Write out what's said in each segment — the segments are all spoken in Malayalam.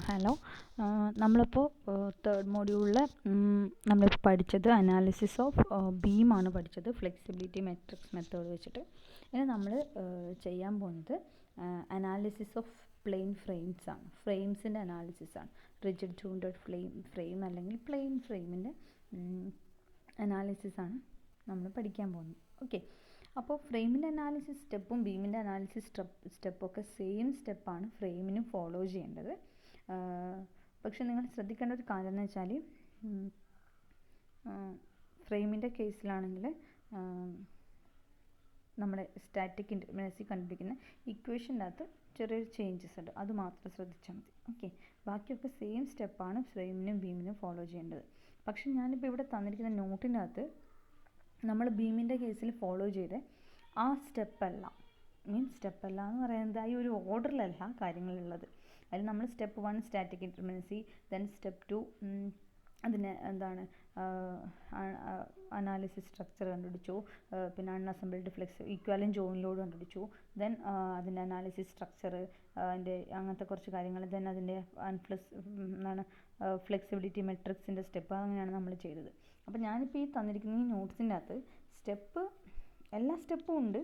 ഹലോ. നമ്മളിപ്പോൾ തേർഡ് മോഡ്യൂളിൽ നമ്മളിപ്പോൾ പഠിച്ചത് അനാലിസിസ് ഓഫ് ബീമാണ് പഠിച്ചത്, ഫ്ലെക്സിബിലിറ്റി മെട്രിക്സ് മെത്തേഡ് വെച്ചിട്ട്. ഇനി നമ്മൾ ചെയ്യാൻ പോകുന്നത് അനാലിസിസ് ഓഫ് പ്ലെയിൻ ഫ്രെയിംസ് ആണ്. ഫ്രെയിംസിൻ്റെ അനാലിസിസ് ആണ്. റിജിഡ് ട്യൂണ്ടഡ് ഫ്രെയിം അല്ലെങ്കിൽ പ്ലെയിൻ ഫ്രെയിമിൻ്റെ അനാലിസിസ് ആണ് നമ്മൾ പഠിക്കാൻ പോകുന്നത്. ഓക്കെ. അപ്പോൾ ഫ്രെയിമിൻ്റെ അനാലിസിസ് സ്റ്റെപ്പും ബീമിൻ്റെ അനാലിസിസ് സ്റ്റെപ്പൊക്കെ സെയിം സ്റ്റെപ്പാണ് ഫ്രെയിമിനും ഫോളോ ചെയ്യേണ്ടത്. പക്ഷെ നിങ്ങൾ ശ്രദ്ധിക്കേണ്ട ഒരു കാര്യം എന്ന് വെച്ചാൽ, ഫ്രെയിമിൻ്റെ കേസിലാണെങ്കിൽ നമ്മുടെ സ്റ്റാറ്റിക് ഇൻഡിപെൻഡൻസി കണ്ടുപിടിക്കുന്ന ഇക്വേഷൻ്റെ അകത്ത് ചെറിയൊരു ചേഞ്ചസ് ഉണ്ട്, അത് മാത്രം ശ്രദ്ധിച്ചാൽ മതി. ഓക്കെ. ബാക്കിയൊക്കെ സെയിം സ്റ്റെപ്പാണ് ഫ്രെയിമിനും ബീമിനും ഫോളോ ചെയ്യേണ്ടത്. പക്ഷെ ഞാനിപ്പോൾ ഇവിടെ തന്നിരിക്കുന്ന നോട്ടിൻ്റെ അകത്ത് നമ്മൾ ബീമിൻ്റെ കേസിൽ ഫോളോ ചെയ്ത് ആ സ്റ്റെപ്പല്ല എന്ന് പറയുന്നത് ഈ ഒരു ഓർഡറിലല്ല കാര്യങ്ങളുള്ളത്. അതിൽ നമ്മൾ step 1 static independency, then step 2 അതിന് അനാലിസിസ് സ്ട്രക്ചർ കണ്ടുപിടിച്ചു, പിന്നെ അൺഅസംബിൾഡ് ഈക്വാലൻറ്റ് ജോയിൻ ലോഡ് കണ്ടുപിടിച്ചു, ദെൻ അതിൻ്റെ അനാലിസിസ് സ്ട്രക്ചർ, അതിൻ്റെ അങ്ങനത്തെ കുറച്ച് കാര്യങ്ങൾ, ദെൻ അതിൻ്റെ ഫ്ലെക്സിബിലിറ്റി മെട്രിക്സിൻ്റെ സ്റ്റെപ്പ്, അങ്ങനെയാണ് നമ്മൾ ചെയ്തത്. അപ്പോൾ ഞാനിപ്പോൾ ഈ തന്നിരിക്കുന്ന ഈ നോട്ട്സിൻ്റെ അകത്ത് എല്ലാ സ്റ്റെപ്പും ഉണ്ട്.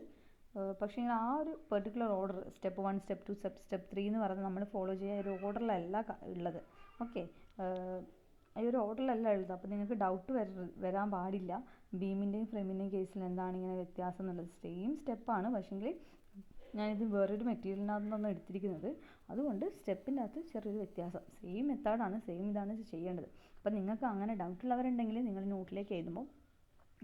പക്ഷേ ആ ഒരു particular order step 1 step 2 step 3 എന്ന് പറയുന്നത് നമ്മൾ ഫോളോ ചെയ്യുക ഒരു ഓർഡറിലല്ല ഉള്ളത്. ഓക്കെ. ഈ ഒരു ഓർഡറിലല്ല ഉള്ളത്. അപ്പോൾ നിങ്ങൾക്ക് ഡൗട്ട് വരാൻ പാടില്ല ബീമിൻ്റെയും ഫ്രെയിമിൻ്റെയും കേസിൽ എന്താണ് ഇങ്ങനെ വ്യത്യാസം എന്നുള്ളത്. സെയിം സ്റ്റെപ്പാണ്, പക്ഷേങ്കിൽ ഞാനിത് വേറൊരു മെറ്റീരിയലിനകത്തൊന്നും എടുത്തിരിക്കുന്നത്, അതുകൊണ്ട് സ്റ്റെപ്പിൻ്റെ അകത്ത് ചെറിയൊരു വ്യത്യാസം. സെയിം മെത്തേഡാണ്, സെയിം ഇതാണ് ചെയ്യേണ്ടത്. അപ്പോൾ നിങ്ങൾക്ക് അങ്ങനെ ഡൗട്ടുള്ളവരുണ്ടെങ്കിൽ നിങ്ങൾ നോട്ടിലേക്ക് എഴുതുമ്പോൾ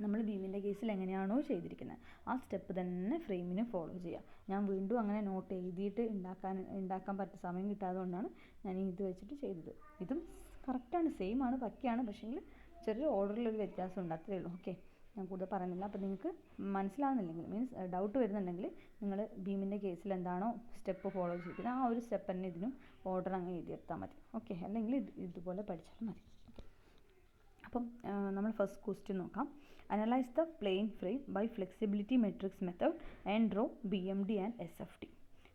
നമ്മൾ ബീമിൻ്റെ കേസിൽ എങ്ങനെയാണോ ചെയ്തിരിക്കുന്നത് ആ സ്റ്റെപ്പ് തന്നെ ഫ്രെയിമിന് ഫോളോ ചെയ്യുക. ഞാൻ വീണ്ടും അങ്ങനെ നോട്ട് എഴുതിയിട്ട് ഉണ്ടാക്കാൻ പറ്റുന്ന സമയം കിട്ടാത്തതുകൊണ്ടാണ് ഞാൻ ഇത് വെച്ചിട്ട് ചെയ്തത്. ഇതും കറക്റ്റാണ്, സെയിം ആണ്, പക്കയാണ്, പക്ഷേങ്കിൽ ചെറിയ ഓർഡറിലൊരു വ്യത്യാസം ഉണ്ട്, അത്രയേ ഉള്ളൂ. ഓക്കെ. ഞാൻ കൂടുതൽ പറയുന്നില്ല. അപ്പോൾ നിങ്ങൾക്ക് മനസ്സിലാവുന്നില്ലെങ്കിൽ, മീൻസ് ഡൗട്ട് വരുന്നുണ്ടെങ്കിൽ നിങ്ങൾ ബീമിൻ്റെ കേസിൽ എന്താണോ സ്റ്റെപ്പ് ഫോളോ ചെയ്തിരിക്കുന്നത് ആ ഒരു സ്റ്റെപ്പ് തന്നെ ഇതിനും ഓർഡർ അങ്ങ് എഴുതിയെടുത്താൽ മതി. ഓക്കെ. അല്ലെങ്കിൽ ഇതുപോലെ പഠിച്ചാൽ മതി. അപ്പം നമ്മൾ ഫസ്റ്റ് ക്വസ്റ്റ്യൻ നോക്കാം. Analyse the plane frame by flexibility matrix method and draw BMD and SFT.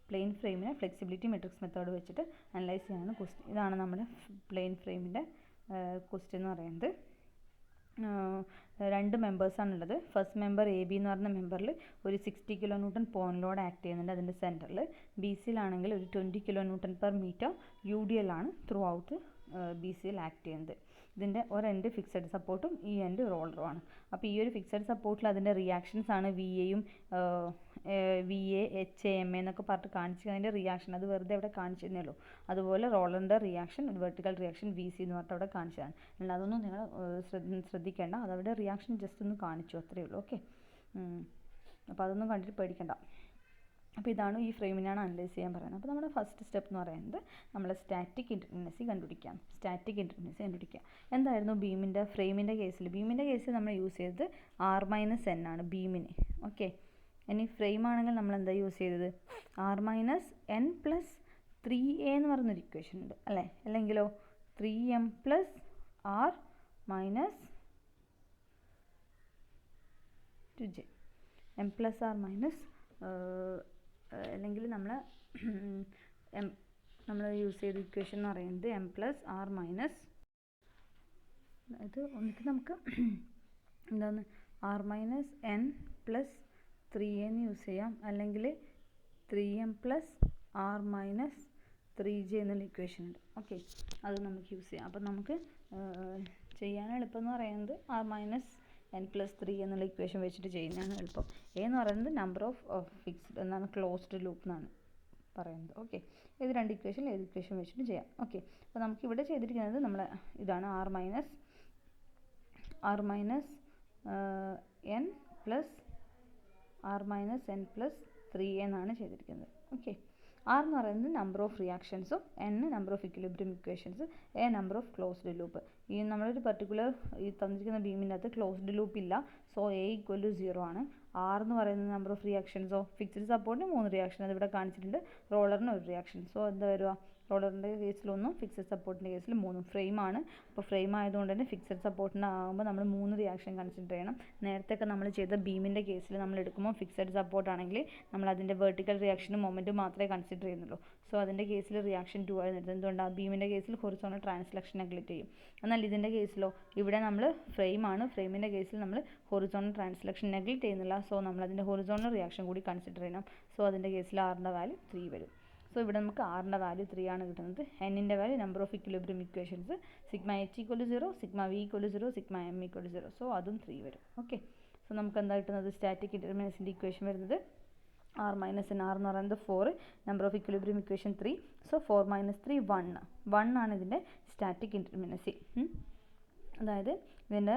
Plane ഫ്രെയിമിനെ ഫ്ലെക്സിബിലിറ്റി മെട്രിക്സ് മെത്തേഡ് വെച്ചിട്ട് അനലൈസ് ചെയ്യാനാണ് ക്വസ്റ്റ്യൻ. ഇതാണ് നമ്മുടെ പ്ലെയിൻ ഫ്രെയിമിൻ്റെ ക്വസ്റ്റ്യൻ എന്ന് പറയുന്നത്. 2 മെമ്പേഴ്സാണുള്ളത്. ഫസ്റ്റ് മെമ്പർ AB എന്ന് പറയുന്ന മെമ്പറിൽ ഒരു 60 kN പോയിന്റ് ലോഡ് ആക്ട് ചെയ്യുന്നുണ്ട് അതിൻ്റെ സെൻറ്ററിൽ. BCയിലാണെങ്കിൽ ഒരു 20 kN/m UDL ആണ് ത്രൂ ഔട്ട് BCയിൽ ആക്ട് ചെയ്യുന്നത്. ഇതിൻ്റെ ഒരെൻഡ് ഫിക്സഡ് സപ്പോർട്ടും ഈ എൻഡ് റോളറുമാണ്. അപ്പോൾ ഈ ഒരു ഫിക്സഡ് സപ്പോർട്ടിൽ അതിൻ്റെ റിയാക്ഷൻസ് ആണ് VA, HA, MA എന്നൊക്കെ പറഞ്ഞിട്ട് കാണിച്ച് അതിൻ്റെ റിയാക്ഷൻ അത് വെറുതെ അവിടെ കാണിച്ചിരുന്നേ ഉള്ളൂ. അതുപോലെ റോളറിൻ്റെ റിയാക്ഷൻ വെർട്ടിക്കൽ റിയാക്ഷൻ VC എന്ന് പറഞ്ഞിട്ട് അവിടെ കാണിച്ചതാണ്. അല്ല, അതൊന്നും നിങ്ങൾ ശ്രദ്ധിക്കേണ്ട, അതവിടെ റിയാക്ഷൻ ജസ്റ്റ് ഒന്ന് കാണിച്ചു, അത്രയേ ഉള്ളൂ. ഓക്കെ. അപ്പോൾ അതൊന്നും കണ്ടിട്ട് പേടിക്കണ്ട. അപ്പോൾ ഇതാണ് ഈ ഫ്രെയിമിനാണ് അനലൈസ് ചെയ്യാൻ പറയുന്നത്. അപ്പോൾ നമ്മുടെ ഫസ്റ്റ് സ്റ്റെപ്പ് എന്ന് പറയുന്നത് നമ്മൾ സ്റ്റാറ്റിക് ഇൻഡിപെൻഡൻസി കണ്ടുപിടിക്കുക. എന്തായിരുന്നു ഫ്രെയിമിൻ്റെ കേസിൽ നമ്മൾ യൂസ് ചെയ്തത് R-N ആണ് ബീമിന്. ഓക്കെ. ഇനി ഫ്രെയിം ആണെങ്കിൽ നമ്മൾ എന്താ യൂസ് ചെയ്തത്? R-N + 3A എന്ന് പറയുന്നൊരു ഇക്വേഷൻ ഉണ്ട് അല്ലേ? അല്ലെങ്കിലോ 3M + R - 2J, M + R അല്ലെങ്കിൽ നമ്മൾ യൂസ് ചെയ്ത ഇക്വേഷൻ എന്ന് പറയുന്നത് M + R - ഇത് ഒന്നിട്ട് നമുക്ക് എന്താണ് R-N + 3A എന്ന് യൂസ് ചെയ്യാം, അല്ലെങ്കിൽ 3M + R - 3J എന്നുള്ള ഇക്വേഷൻ ഉണ്ട്. ഓക്കെ. അത് നമുക്ക് യൂസ് ചെയ്യാം. അപ്പം നമുക്ക് ചെയ്യാൻ എളുപ്പം എന്ന് പറയുന്നത് R-N + 3 എന്നുള്ള ഇക്വേഷൻ വെച്ചിട്ട് ചെയ്യുന്നതാണ് എളുപ്പം. എന്ന് പറയുന്നത് നമ്പർ ഓഫ് ഫിക്സ്ഡ് എന്നാണ്, ക്ലോസ്ഡ് ലൂപ്പ് എന്നാണ് പറയുന്നത്. ഓക്കെ. ഏത് 2 ഇക്വേഷൻ വെച്ചിട്ട് ചെയ്യാം. ഓക്കെ. അപ്പോൾ നമുക്കിവിടെ ചെയ്തിരിക്കുന്നത് നമ്മൾ ഇതാണ് R-N + 3A എന്നാണ് ചെയ്തിരിക്കുന്നത്. ഓക്കെ. R എന്ന് പറയുന്നത് നമ്പർ ഓഫ് റിയാക്ഷൻസും, N number of equilibrium equations, A number of closed loop. ഈ നമ്മളൊരു പർട്ടിക്കുലർ ഈ തന്നിരിക്കുന്ന ബീമിൻ്റെ അകത്ത് ക്ലോസ്ഡ് ലൂപ്പ് ഇല്ല, സോ A = 0 ആണ്. R എന്ന് പറയുന്നത് നമ്പർ ഓഫ് റിയാക്ഷൻസോ, ഫിക്സ്ഡ് സപ്പോർട്ടിന് 3 റിയാക്ഷൻ അതിവിടെ കാണിച്ചിട്ടുണ്ട്, റോളറിന് 1 റിയാക്ഷൻ, സോ എന്താ വരിക? റോളറിൻ്റെ കേസിൽ 1, ഫിക്സഡ് സപ്പോർട്ടിൻ്റെ കേസിൽ 3. ഫ്രെയിമാണ്. അപ്പോൾ ഫ്രെയിം ആയതുകൊണ്ട് തന്നെ ഫിക്സഡ് സപ്പോർട്ടിൻ്റെ ആകുമ്പോൾ നമ്മൾ 3 റിയാക്ഷൻ കൺസിഡർ ചെയ്യണം. നേരത്തെയൊക്കെ നമ്മൾ ചെയ്ത ബീമിൻ്റെ കേസിൽ നമ്മൾ എടുക്കുമ്പോൾ ഫിക്സഡ് സപ്പോർട്ട് ആണെങ്കിൽ നമ്മൾ അതിൻ്റെ വെർട്ടിക്കൽ റിയാക്ഷനും മൊമെൻറ്റും മാത്രമേ കൺസിഡർ ചെയ്യുന്നുള്ളൂ. സോ അതിൻ്റെ കേസിൽ റിയാക്ഷൻ 2 ആയിരുന്നു. എന്തുകൊണ്ടാണ്? ബീമിൻ്റെ കേസിൽ ഹൊറിസോണ്ടൽ ട്രാൻസ്ലക്ഷൻ നെഗ്ലക്റ്റ് ചെയ്യും. എന്നാൽ ഇതിൻ്റെ കേസിലോ ഇവിടെ നമ്മൾ ഫ്രെയിമാണ്. ഫ്രെയിമിൻ്റെ കേസിൽ നമ്മൾ ഹൊറിസോണ്ടൽ ട്രാൻസ്ലക്ഷൻ നെഗ്ലക്റ്റ് ചെയ്യുന്നില്ല. സോ നമ്മൾ അതിൻ്റെ ഹൊറിസോണ്ടൽ റിയാക്ഷൻ കൂടി കൺസിഡർ ചെയ്യണം. സോ അതിൻ്റെ കേസിൽ ആറിൻ്റെ വാല്യൂ 3 വരും. സോ ഇവിടെ നമുക്ക് ആറിൻ്റെ വാല്യൂ 3 ആണ് കിട്ടുന്നത്. എന്നിൻ്റെ value number of equilibrium equations sigma h = 0, sigma v = 0, sigma m = 0. So അതും 3 വരും. ഓക്കെ. സോ നമുക്ക് എന്താ കിട്ടുന്നത്? സ്റ്റാറ്റിക് ഇൻഡിറ്റർമിനൻസിൻ്റെ ഇക്വേഷൻ വരുന്നത് r minus n, r എന്ന് പറയുന്നത് 4, number of equilibrium equation 3. So 4 - 3 1 ആണ് ഇതിൻ്റെ സ്റ്റാറ്റിക് ഇൻഡിറ്റർമിനൻസി. അതായത് ഇതിൻ്റെ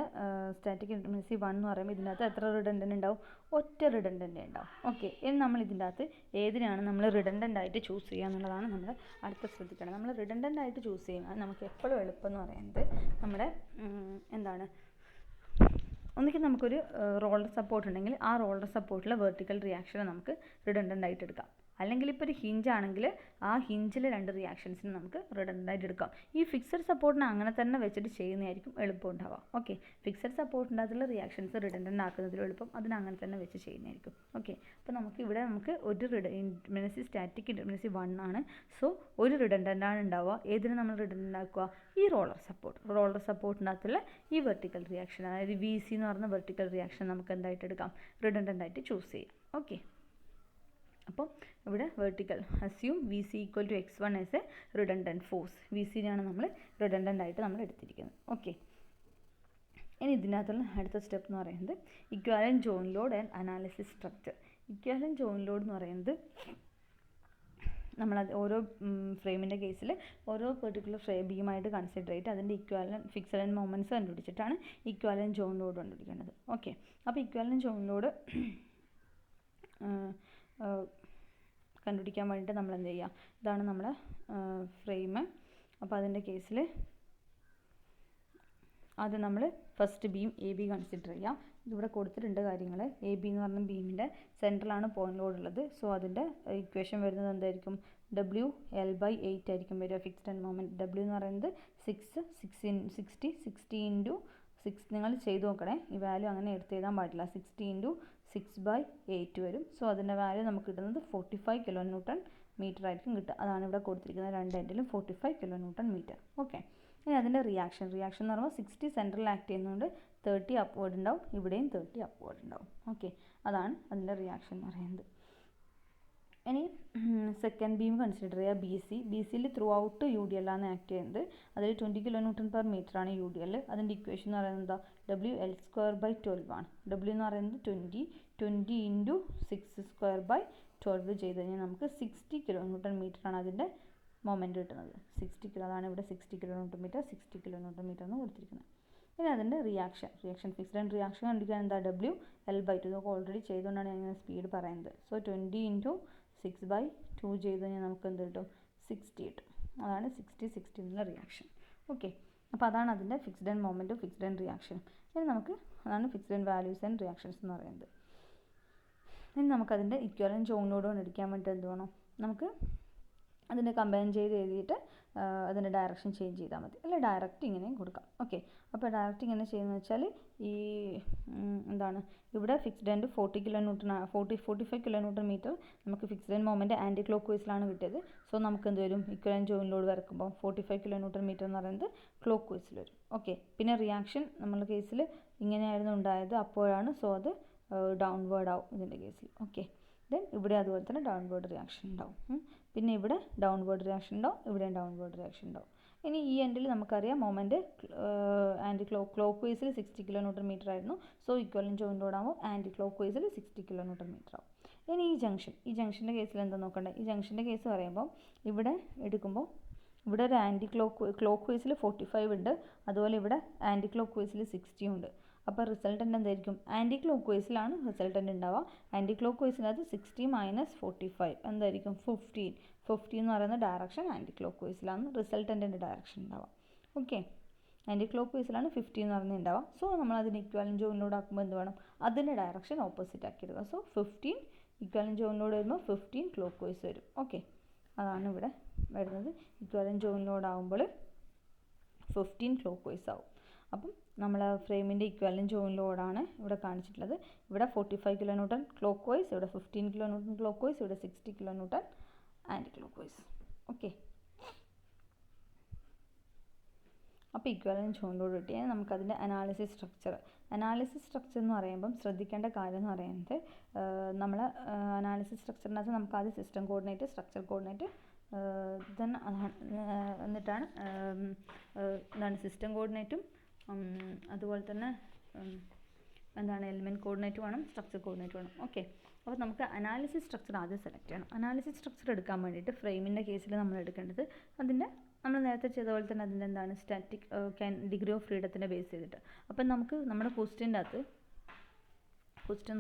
സ്റ്റാറ്റിക് ഇൻഡിറ്റർമിനൻസി 1 എന്ന് പറയുമ്പോൾ ഇതിനകത്ത് എത്ര റിഡൻഡൻ്റ് ഉണ്ടാവും? ഒറ്റ റിഡൻഡൻ്റ് ഉണ്ടാവും. ഓക്കെ. ഇനി നമ്മൾ ഇതിൻ്റെ അകത്ത് ഏതിനാണ് നമ്മൾ റിഡൻഡൻ്റ് ആയിട്ട് ചൂസ് ചെയ്യുക എന്നുള്ളതാണ് നമ്മൾ അടുത്ത ശ്രദ്ധിക്കണം. നമ്മൾ റിഡൻഡൻ്റ് ആയിട്ട് ചൂസ് ചെയ്യുക നമുക്ക് എപ്പോഴും എളുപ്പം എന്ന് പറയുന്നത് നമ്മുടെ എന്താണ്, ഒന്നിക്കും നമുക്കൊരു റോളർ സപ്പോർട്ട് ഉണ്ടെങ്കിൽ ആ റോളർ സപ്പോർട്ടിലെ വെർട്ടിക്കൽ റിയാക്ഷനെ നമുക്ക് റിഡൻഡൻ്റ് ആയിട്ട് എടുക്കാം. അല്ലെങ്കിൽ ഇപ്പോൾ ഒരു ഹിഞ്ച് ആണെങ്കിൽ ആ ഹിഞ്ചിൽ 2 റിയാക്ഷൻസിന് നമുക്ക് റിഡൻഡൻ്റ് ആയിട്ട് എടുക്കാം. ഈ ഫിക്സഡ് സപ്പോർട്ടിനെ അങ്ങനെ തന്നെ വെച്ചിട്ട് ചെയ്യുന്നതായിരിക്കും എളുപ്പം ഉണ്ടാവുക. ഓക്കെ. ഫിക്സഡ് സപ്പോർട്ടിൻ്റെ അതിലുള്ള റിയാക്ഷൻസ് റിഡൻഡൻ്റ് ആക്കുന്നതിലും എളുപ്പം അതിന് അങ്ങനെ തന്നെ വെച്ച് ചെയ്യുന്നതായിരിക്കും. ഓക്കെ. അപ്പോൾ നമുക്ക് ഇവിടെ ഒരു ഇൻഡിറ്റർമിനൻസി സ്റ്റാറ്റിക് ഇൻഡിറ്റർമിനൻസി 1 ആണ്. സോ ഒരു റിഡൻഡൻ്റ് ആണ് ഉണ്ടാവുക. ഏതിന് നമ്മൾ റിഡൻഡൻ്റ് ആക്കുക? ഈ റോളർ സപ്പോർട്ടിൻ്റെ അകത്തുള്ള ഈ വെർട്ടിക്കൽ റിയാക്ഷൻ, അതായത് VC എന്ന് പറയുന്ന വെർട്ടിക്കൽ റിയാക്ഷൻ നമുക്ക് എന്തായിട്ട് എടുക്കാം? റിഡൻഡൻ്റ് ആയിട്ട് ചൂസ് ചെയ്യാം. ഓക്കെ. അപ്പോൾ ഇവിടെ vertical assume VC = x1 as a redundant force. VCനെയാണ് നമ്മൾ റിഡൻഡൻ്റ് ആയിട്ട് നമ്മൾ എടുത്തിരിക്കുന്നത്. ഓക്കെ. ഇനി ഇതിനകത്തുള്ള അടുത്ത സ്റ്റെപ്പ് എന്ന് പറയുന്നത് equivalent joint load and analysis structure. Equivalent joint load എന്ന് പറയുന്നത് നമ്മൾ ഓരോ ഫ്രെയിമിൻ്റെ കേസിൽ ഓരോ പെർട്ടിക്കുലർ ബീമായിട്ട് കൺസിഡർ ചെയ്തിട്ട് അതിൻ്റെ ഇക്വാലൻറ്റ് ഫിക്സഡ് ആൻഡ് മൊമെൻറ്റ്സ് കണ്ടുപിടിച്ചിട്ടാണ് ഇക്വാലൻറ്റ് ജോയിൻ ലോഡ് കണ്ടുപിടിക്കേണ്ടത്. ഓക്കെ. അപ്പോൾ ഇക്വാലൻറ്റ് ജോയിൻ ലോഡ് കണ്ടുപിടിക്കാൻ വേണ്ടിയിട്ട് നമ്മൾ എന്ത് ചെയ്യുക? ഇതാണ് നമ്മുടെ ഫ്രെയിം. അപ്പോൾ അതിൻ്റെ കേസിൽ ആദ്യം നമ്മൾ ഫസ്റ്റ് ബീം AB കൺസിഡർ ചെയ്യാം. ഇതിവിടെ കൊടുത്തിട്ടുണ്ട് കാര്യങ്ങൾ. AB എന്ന് പറഞ്ഞ ബീമിൻ്റെ സെൻട്രലാണ് പോയിന്റ് ലോഡ് ഉള്ളത്. സോ അതിൻ്റെ ഇക്വേഷൻ വരുന്നത് എന്തായിരിക്കും? WL/8 ആയിരിക്കും വരിക. ഫിക്സ്ഡ് ആൻഡ് മൊമെൻറ്റ് W എന്ന് പറയുന്നത് 60 × 6 നിങ്ങൾ ചെയ്ത് നോക്കണേ. ഈ വാല്യൂ അങ്ങനെ എടുത്ത് എഴുതാൻ പാടില്ല. 60 × 6/8 വരും. സോ അതിൻ്റെ വാല്യൂ നമുക്ക് കിട്ടുന്നത് 45 kN ആയിരിക്കും കിട്ടുക. അതാണ് ഇവിടെ കൊടുത്തിരിക്കുന്നത്. 2 എൻഡിലും 45 kN. ഓക്കെ. ഇനി അതിൻ്റെ റിയാക്ഷൻ എന്ന് പറയുമ്പോൾ 60 സെൻട്രൽ ആക്ട് ചെയ്യുന്നതുകൊണ്ട് 30 അപ്വേർഡ് ഉണ്ടാവും. ഇവിടെയും 30 അപ്വേർഡ് ഉണ്ടാവും. ഓക്കെ. അതാണ് അതിൻ്റെ റിയാക്ഷൻ എന്ന് പറയുന്നത്. ഇനി സെക്കൻഡ് ബീം കൺസിഡർ ചെയ്യുക. BCയിൽ ത്രൂ ഔട്ട് UDL ആണ് ആക്ട് ചെയ്യുന്നത്. അതിൽ 20 kN/m ആണ് UDL. അതിൻ്റെ ഇക്വേഷൻ എന്ന് പറയുന്നത് എന്താ? WL² ആണ്. W എന്ന് പറയുന്നത് 20 × 6² ചെയ്ത് കഴിഞ്ഞാൽ നമുക്ക് 60 kN ആണ് അതിൻ്റെ മൊമെൻറ്റ് കിട്ടുന്നത്. 60 കിലോ, അതാണ് ഇവിടെ 60 kN/m 60 kN/m എന്ന് കൊടുത്തിരിക്കുന്നത്. ഇനി അതിൻ്റെ റിയാക്ഷൻ ഫിക്സ്ഡ് ആൻഡ് റിയാക്ഷൻ കണ്ടുപിടിക്കാൻ എന്താ? WL/2. നമുക്ക് ഓൾറെഡി ചെയ്തുകൊണ്ടാണ് ഞാൻ ഇങ്ങനെ സ്പീഡ് പറയുന്നത്. സോ 20 × 6/2 ചെയ്ത് കഴിഞ്ഞാൽ നമുക്ക് എന്ത് കിട്ടും? 60 കിട്ടും. അതാണ് 60 എന്നുള്ള റിയാക്ഷൻ. ഓക്കെ. അപ്പോൾ അതാണ് അതിൻ്റെ ഫിക്സ്ഡ് ആൻഡ് മൊമെൻറ്റും ഫിക്സ്ഡ് ആൻഡ് റിയാക്ഷനും. ഇനി നമുക്ക് അതാണ് fixed and values and reactions എന്ന് പറയുന്നത്. ഇനി നമുക്കതിൻ്റെ ഇക്വലൻറ്റ് ജോയിൻ ലോഡ് കണ്ടുപിടിക്കാൻ വേണ്ടി എന്ത് വേണം? നമുക്ക് അതിനെ കമ്പൈൻ ചെയ്ത് എഴുതിയിട്ട് അതിൻ്റെ ഡയറക്ഷൻ ചേഞ്ച് ചെയ്താൽ മതി. അല്ല ഡയറക്റ്റ് ഇങ്ങനെയും കൊടുക്കാം. ഓക്കെ. അപ്പോൾ ഡയറക്റ്റ് ഇങ്ങനെ ചെയ്യുന്നത് വെച്ചാൽ ഈ എന്താണ് ഇവിടെ ഫിക്സ്ഡ് ആൻഡ് 45 kN നമുക്ക് ഫിക്സ്ഡ് ആൻഡ് മൊമെൻറ്റ് ആൻറ്റി ക്ലോക്ക് വൈസിലാണ് കിട്ടിയത്. സോ നമുക്ക് എന്ത് വരും? ഇക്വലൻറ്റ് ജോയിൻ ലോഡ് വരക്കുമ്പോൾ 45 kN എന്ന് പറയുന്നത് ക്ലോക്ക് വൈസിൽ വരും. ഓക്കെ. പിന്നെ റിയാക്ഷൻ നമ്മുടെ കേസിൽ ഇങ്ങനെയായിരുന്നു ഉണ്ടായത്, അപ്പോഴാണ്. സോ അത് ഡൗൺവേർഡ് ആവും ഇതിൻ്റെ കേസിൽ. ഓക്കെ. ദെൻ ഇവിടെ അതുപോലെ തന്നെ ഡൗൺവേർഡ് റിയാക്ഷൻ ഉണ്ടാവും. പിന്നെ ഇവിടെ ഡൗൺവേർഡ് റിയാക്ഷൻ ഉണ്ടാവും, ഇവിടെയും ഡൗൺവേർഡ് റിയാക്ഷൻ ഉണ്ടാവും. ഇനി ഈ എൻഡിൽ നമുക്കറിയാം മൊമെൻറ്റ് ആൻറ്റി ക്ലോക്ക് വൈസിൽ 60 kN ആയിരുന്നു. സോ ഇക്വലൻറ്റ് ജോയിൻ ലോഡ് ആകുമ്പോൾ ആൻറ്റി ക്ലോക്ക് വൈസിൽ 60 kN ആവും. ഇനി ഈ ജംഗ്ഷൻ്റെ കേസിൽ എന്താ നോക്കണ്ടേ? ഈ ജംഗ്ഷൻ്റെ കേസ് പറയുമ്പോൾ ഇവിടെ എടുക്കുമ്പോൾ ഇവിടെ ഒരു ക്ലോക്ക് വൈസിൽ 45 ഉണ്ട്. അതുപോലെ ഇവിടെ ആൻറ്റി ക്ലോക്ക് വൈസിൽ 60 ഉണ്ട്. അപ്പോൾ റിസൾട്ടൻ്റ് എന്തായിരിക്കും? ആൻറ്റി ക്ലോക്ക് വൈസിലാണ് റിസൾട്ടൻ്റ് ഉണ്ടാവുക. ആൻറ്റി ക്ലോക്ക് വൈസിനകത്ത് 60 - 45 എന്തായിരിക്കും? 50 എന്ന് പറയുന്ന ഡയറക്ഷൻ ആൻറ്റി ക്ലോക്ക് വൈസിലാണ് റിസൾട്ടൻ്റിൻ്റെ ഡയറക്ഷൻ ഉണ്ടാവുക. ഓക്കെ. ആൻറ്റി ക്ലോക്ക് വൈസിലാണ് 50 എന്ന് പറയുന്നത് ഉണ്ടാവുക. സോ നമ്മൾ അതിന് ഇക്വലൻറ്റ് ജോയിൻ ലോഡ് ആക്കുമ്പോൾ എന്ത് വേണം? അതിൻ്റെ ഡയറക്ഷൻ ഓപ്പോസിറ്റ് ആക്കി എടുക്കുക. സോ 15 ഇക്വലൻറ്റ് ജോയിൻ ലോഡ് വരുമ്പോൾ 15 ക്ലോക്ക് വൈസ് വരും. ഓക്കെ. അതാണ് ഇവിടെ വരുന്നത് ഇക്വലൻറ്റ് ജോയിൻ ലോഡ് ആകുമ്പോൾ 15 ക്ലോക്ക് വൈസ് ആവും. അപ്പം നമ്മൾ ഫ്രെയിമിൻ്റെ ഇക്വലൻറ്റ് ജോയിൻ ലോഡാണ് ഇവിടെ കാണിച്ചിട്ടുള്ളത്. ഇവിടെ 45 കിലോ ന്യൂട്ടൺ ക്ലോക്ക് വൈസ്, ഇവിടെ 15 കിലോ ന്യൂട്ടൺ ക്ലോക്ക് വൈസ്, ഇവിടെ 60 kilo newton anticlockwise. Okay, അപ്പോൾ ഇക്വലൻറ്റ് ജോയിൻ ലോഡ് കിട്ടിയാൽ നമുക്കതിൻ്റെ അനാലിസിസ് സ്ട്രക്ചർ എന്ന് പറയുമ്പം ശ്രദ്ധിക്കേണ്ട കാര്യം എന്ന് പറയുന്നത്, നമ്മൾ അനാലിസിസ് സ്ട്രക്ചറിനകത്ത് നമുക്ക് ആദ്യം system coordinate, structure coordinate, then എന്നിട്ടാണ് എന്താണ് സിസ്റ്റം കോർഡിനേറ്റും അതുപോലെ തന്നെ എന്താണ് എലിമെൻറ്റ് കോർഡിനേറ്റ് വേണം, സ്ട്രക്ചർ കോർഡിനേറ്റ് വേണം. ഓക്കെ, അപ്പോൾ നമുക്ക് അനാലിസിസ് സ്ട്രക്ചർ ആദ്യം സെലക്ട് ചെയ്യണം. അനാലിസിസ് സ്ട്രക്ചർ എടുക്കാൻ വേണ്ടിയിട്ട് ഫ്രെയിമിൻ്റെ കേസിൽ നമ്മൾ എടുക്കേണ്ടത് അതിൻ്റെ നമ്മൾ നേരത്തെ ചെയ്ത പോലെ തന്നെ അതിൻ്റെ എന്താണ് സ്റ്റാറ്റിക് ഡിഗ്രി ഓഫ് ഫ്രീഡത്തിനെ ബേസ് ചെയ്തിട്ട്. അപ്പം നമുക്ക് നമ്മുടെ ക്വസ്റ്റ്യൻ്റെ അകത്ത്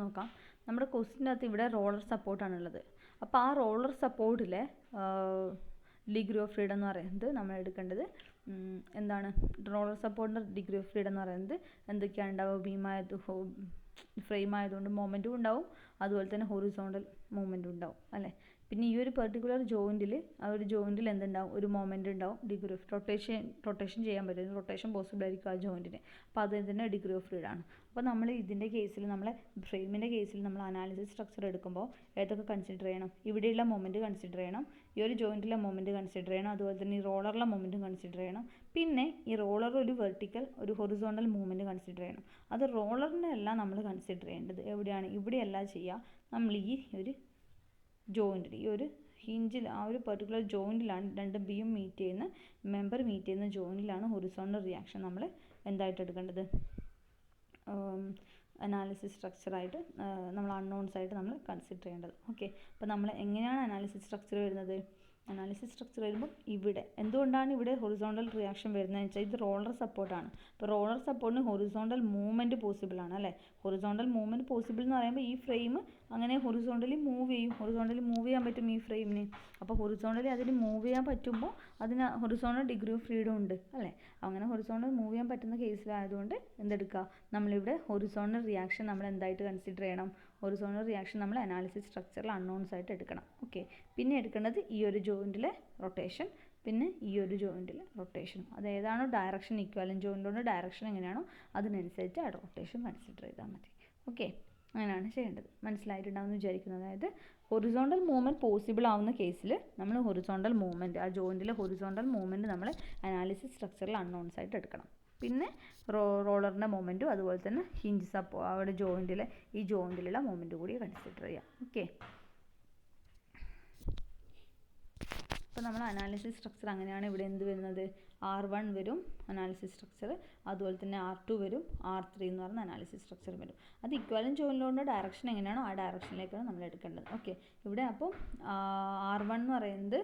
നോക്കാം. നമ്മുടെ ക്വസ്റ്റ്യൻ്റെ അകത്ത് ഇവിടെ റോളർ സപ്പോർട്ടാണുള്ളത്. അപ്പോൾ ആ റോളർ സപ്പോർട്ടിലെ ഡിഗ്രി ഓഫ് ഫ്രീഡം എന്ന് പറയുന്നത് നമ്മൾ എടുക്കേണ്ടത് എന്താണ്, റോളർ സപ്പോർട്ടിൻ്റെ ഡിഗ്രി ഓഫ് ഫ്രീഡം എന്ന് പറയുന്നത് എന്തൊക്കെയാണ് ഉണ്ടാവുക, ഫ്രെയിം ആയതുകൊണ്ട് മൊമെൻറ്റും ഉണ്ടാവും, അതുപോലെ തന്നെ ഹൊറിസോണ്ടൽ മൂവ്മെൻറ്റും ഉണ്ടാവും അല്ലേ. പിന്നെ ഈ ഒരു പെർട്ടിക്കുലർ ജോയിൻറ്റിൽ ആ ഒരു ജോയിൻറ്റിൽ എന്തുണ്ടാവും, ഒരു മൊമെൻറ്റ് ഉണ്ടാവും, ഡിഗ്രി ഓഫ് റൊട്ടേഷൻ ചെയ്യാൻ പറ്റും, റൊട്ടേഷൻ പോസിബിൾ ആയിരിക്കും ആ ജോയിൻറ്റിന്. അപ്പോൾ അത് ഇതിൻ്റെ ഡിഗ്രി ഓഫ് ഫ്രീഡമാണ്. അപ്പോൾ നമ്മൾ ഇതിൻ്റെ കേസിൽ നമ്മളെ ഫ്രെയിമിൻ്റെ കേസിൽ നമ്മൾ അനാലിസിസ് സ്ട്രക്ചർ എടുക്കുമ്പോൾ ഏതൊക്കെ കൺസിഡർ ചെയ്യണം, ഇവിടെയുള്ള മൊമെൻറ്റ് കൺസിഡർ ചെയ്യണം, ഈ ഒരു ജോയിൻറ്റിലെ മൊമെൻറ്റ് കൺസിഡർ ചെയ്യണം, അതുപോലെ തന്നെ ഈ റോളറിലെ മൊമെൻറ്റും കൺസിഡർ ചെയ്യണം. പിന്നെ ഈ റോളർ ഒരു വെർട്ടിക്കൽ ഒരു ഹൊറിസോണ്ടൽ മൂവ്മെൻറ്റ് കൺസിഡർ ചെയ്യണം. അത് റോളറിൻ്റെ അല്ല നമ്മൾ കൺസിഡർ ചെയ്യേണ്ടത് എവിടെയാണ്, ഇവിടെയല്ല ചെയ്യുക, നമ്മൾ ഈ ഒരു ജോയിൻറ്റിൽ, ഈ ഒരു ഹിഞ്ചിൽ, ആ ഒരു പെർട്ടിക്കുലർ ജോയിൻറ്റിലാണ് രണ്ട് ബീം മീറ്റ് ചെയ്യുന്ന മെമ്പർ മീറ്റ് ചെയ്യുന്ന ജോയിൻറ്റിലാണ് ഹൊറിസോണ്ടൽ റിയാക്ഷൻ നമ്മൾ എന്തായിട്ട് എടുക്കേണ്ടത്, അനാലിസിസ് സ്ട്രക്ചറായിട്ട് നമ്മൾ അൺനോൺസ് ആയിട്ട് നമ്മൾ കൺസിഡർ ചെയ്യേണ്ടത്. ഓക്കെ, അപ്പോൾ നമ്മൾ എങ്ങനെയാണ് അനാലിസിസ് സ്ട്രക്ചർ വരുന്നത്, അനാലിസിസ് സ്ട്രക്ചർ വരുമ്പോൾ ഇവിടെ എന്തുകൊണ്ടാണ് ഇവിടെ ഹൊറിസോണ്ടൽ റിയാക്ഷൻ വരുന്നതെന്ന് വെച്ചാൽ ഇത് റോളർ സപ്പോർട്ടാണ്. അപ്പോൾ റോളർ സപ്പോർട്ടിന് ഹൊറിസോണ്ടൽ മൂവ്മെൻറ്റ് പോസിബിൾ ആണ് അല്ലേ. ഹൊറിസോണ്ടൽ മൂവ്മെൻറ്റ് പോസിബിൾ എന്ന് പറയുമ്പോൾ ഈ ഫ്രെയിം അങ്ങനെ ഹൊറിസോണ്ടലി മൂവ് ചെയ്യും, ഹൊറിസോണ്ടലി മൂവ് ചെയ്യാൻ പറ്റും ഈ ഫ്രെയിമിന്. അപ്പോൾ ഹൊറിസോണ്ടലി അതിന് മൂവ് ചെയ്യാൻ പറ്റുമ്പോൾ അതിന് ഹൊറിസോണ്ടൽ ഡിഗ്രി ഓഫ് ഫ്രീഡം ഉണ്ട് അല്ലേ. അങ്ങനെ ഹൊറിസോണ്ടൽ മൂവ് ചെയ്യാൻ പറ്റുന്ന കേസിലായതുകൊണ്ട് എന്തെടുക്കുക, നമ്മളിവിടെ ഹൊറിസോണ്ടൽ റിയാക്ഷൻ നമ്മൾ എന്തായിട്ട് കൺസിഡർ ചെയ്യണം, ഹൊറിസോണ്ടൽ റിയാക്ഷൻ നമ്മൾ അനാലിസിസ് സ്ട്രക്ചറിൽ അൺനോൺസ് ആയിട്ട് എടുക്കണം. ഓക്കെ, പിന്നെ എടുക്കേണ്ടത് ഈ ഒരു ജോയിൻറ്റിലെ റൊട്ടേഷൻ, പിന്നെ ഈ ഒരു ജോയിൻറ്റിലെ റൊട്ടേഷൻ, അത് ഏതാണോ ഡയറക്ഷൻ, ഇക്വലൻറ്റ് ജോയിൻറ്റിൻ്റെ ഡയറക്ഷൻ എങ്ങനെയാണോ അതിനനുസരിച്ച് ആ റൊട്ടേഷൻ കൺസിഡർ ചെയ്താൽ മതി. ഓക്കെ, അങ്ങനെയാണ് ചെയ്യേണ്ടത്. മനസ്സിലായിട്ടുണ്ടാവുമെന്ന് വിചാരിക്കുന്നത്. അതായത് ഹൊറിസോണ്ടൽ മൂവ്മെൻറ്റ് പോസിബിൾ ആവുന്ന കേസിൽ നമ്മൾ ഹൊറിസോണ്ടൽ മൂവ്മെൻറ്റ്, ആ ജോയിൻറ്റിലെ ഹൊറിസോണ്ടൽ മൂവ്മെൻറ്റ് നമ്മൾ അനാലിസിസ് സ്ട്രക്ചറിൽ അൺനോൺസ് ആയിട്ട് എടുക്കണം. പിന്നെ റോളറിൻ്റെ മൊമെൻറ്റും അതുപോലെ തന്നെ ഹിഞ്ച് അവിടെ ജോയിൻറ്റിലെ ഈ ജോയിൻറ്റിലുള്ള മൊമെൻറ്റ് കൂടി കൺസിഡർ ചെയ്യാം. ഓക്കെ, അപ്പോൾ നമ്മൾ അനാലിസിസ് സ്ട്രക്ചർ അങ്ങനെയാണ് ഇവിടെ എന്ത് വരുന്നത്, R1 വരും അനാലിസിസ് സ്ട്രക്ചർ, അതുപോലെ തന്നെ R2 വരും, R3 എന്ന് പറഞ്ഞ അനാലിസിസ് സ്ട്രക്ചർ വരും. അത് ഇക്വലൻറ്റ് ജോയിൻ ലോഡിൻ്റെ ഡയറക്ഷൻ എങ്ങനെയാണോ ആ ഡയറക്ഷനിലേക്കാണ് നമ്മൾ എടുക്കേണ്ടത്. ഓക്കെ, ഇവിടെ അപ്പോൾ R1 എന്ന് പറയുന്നത്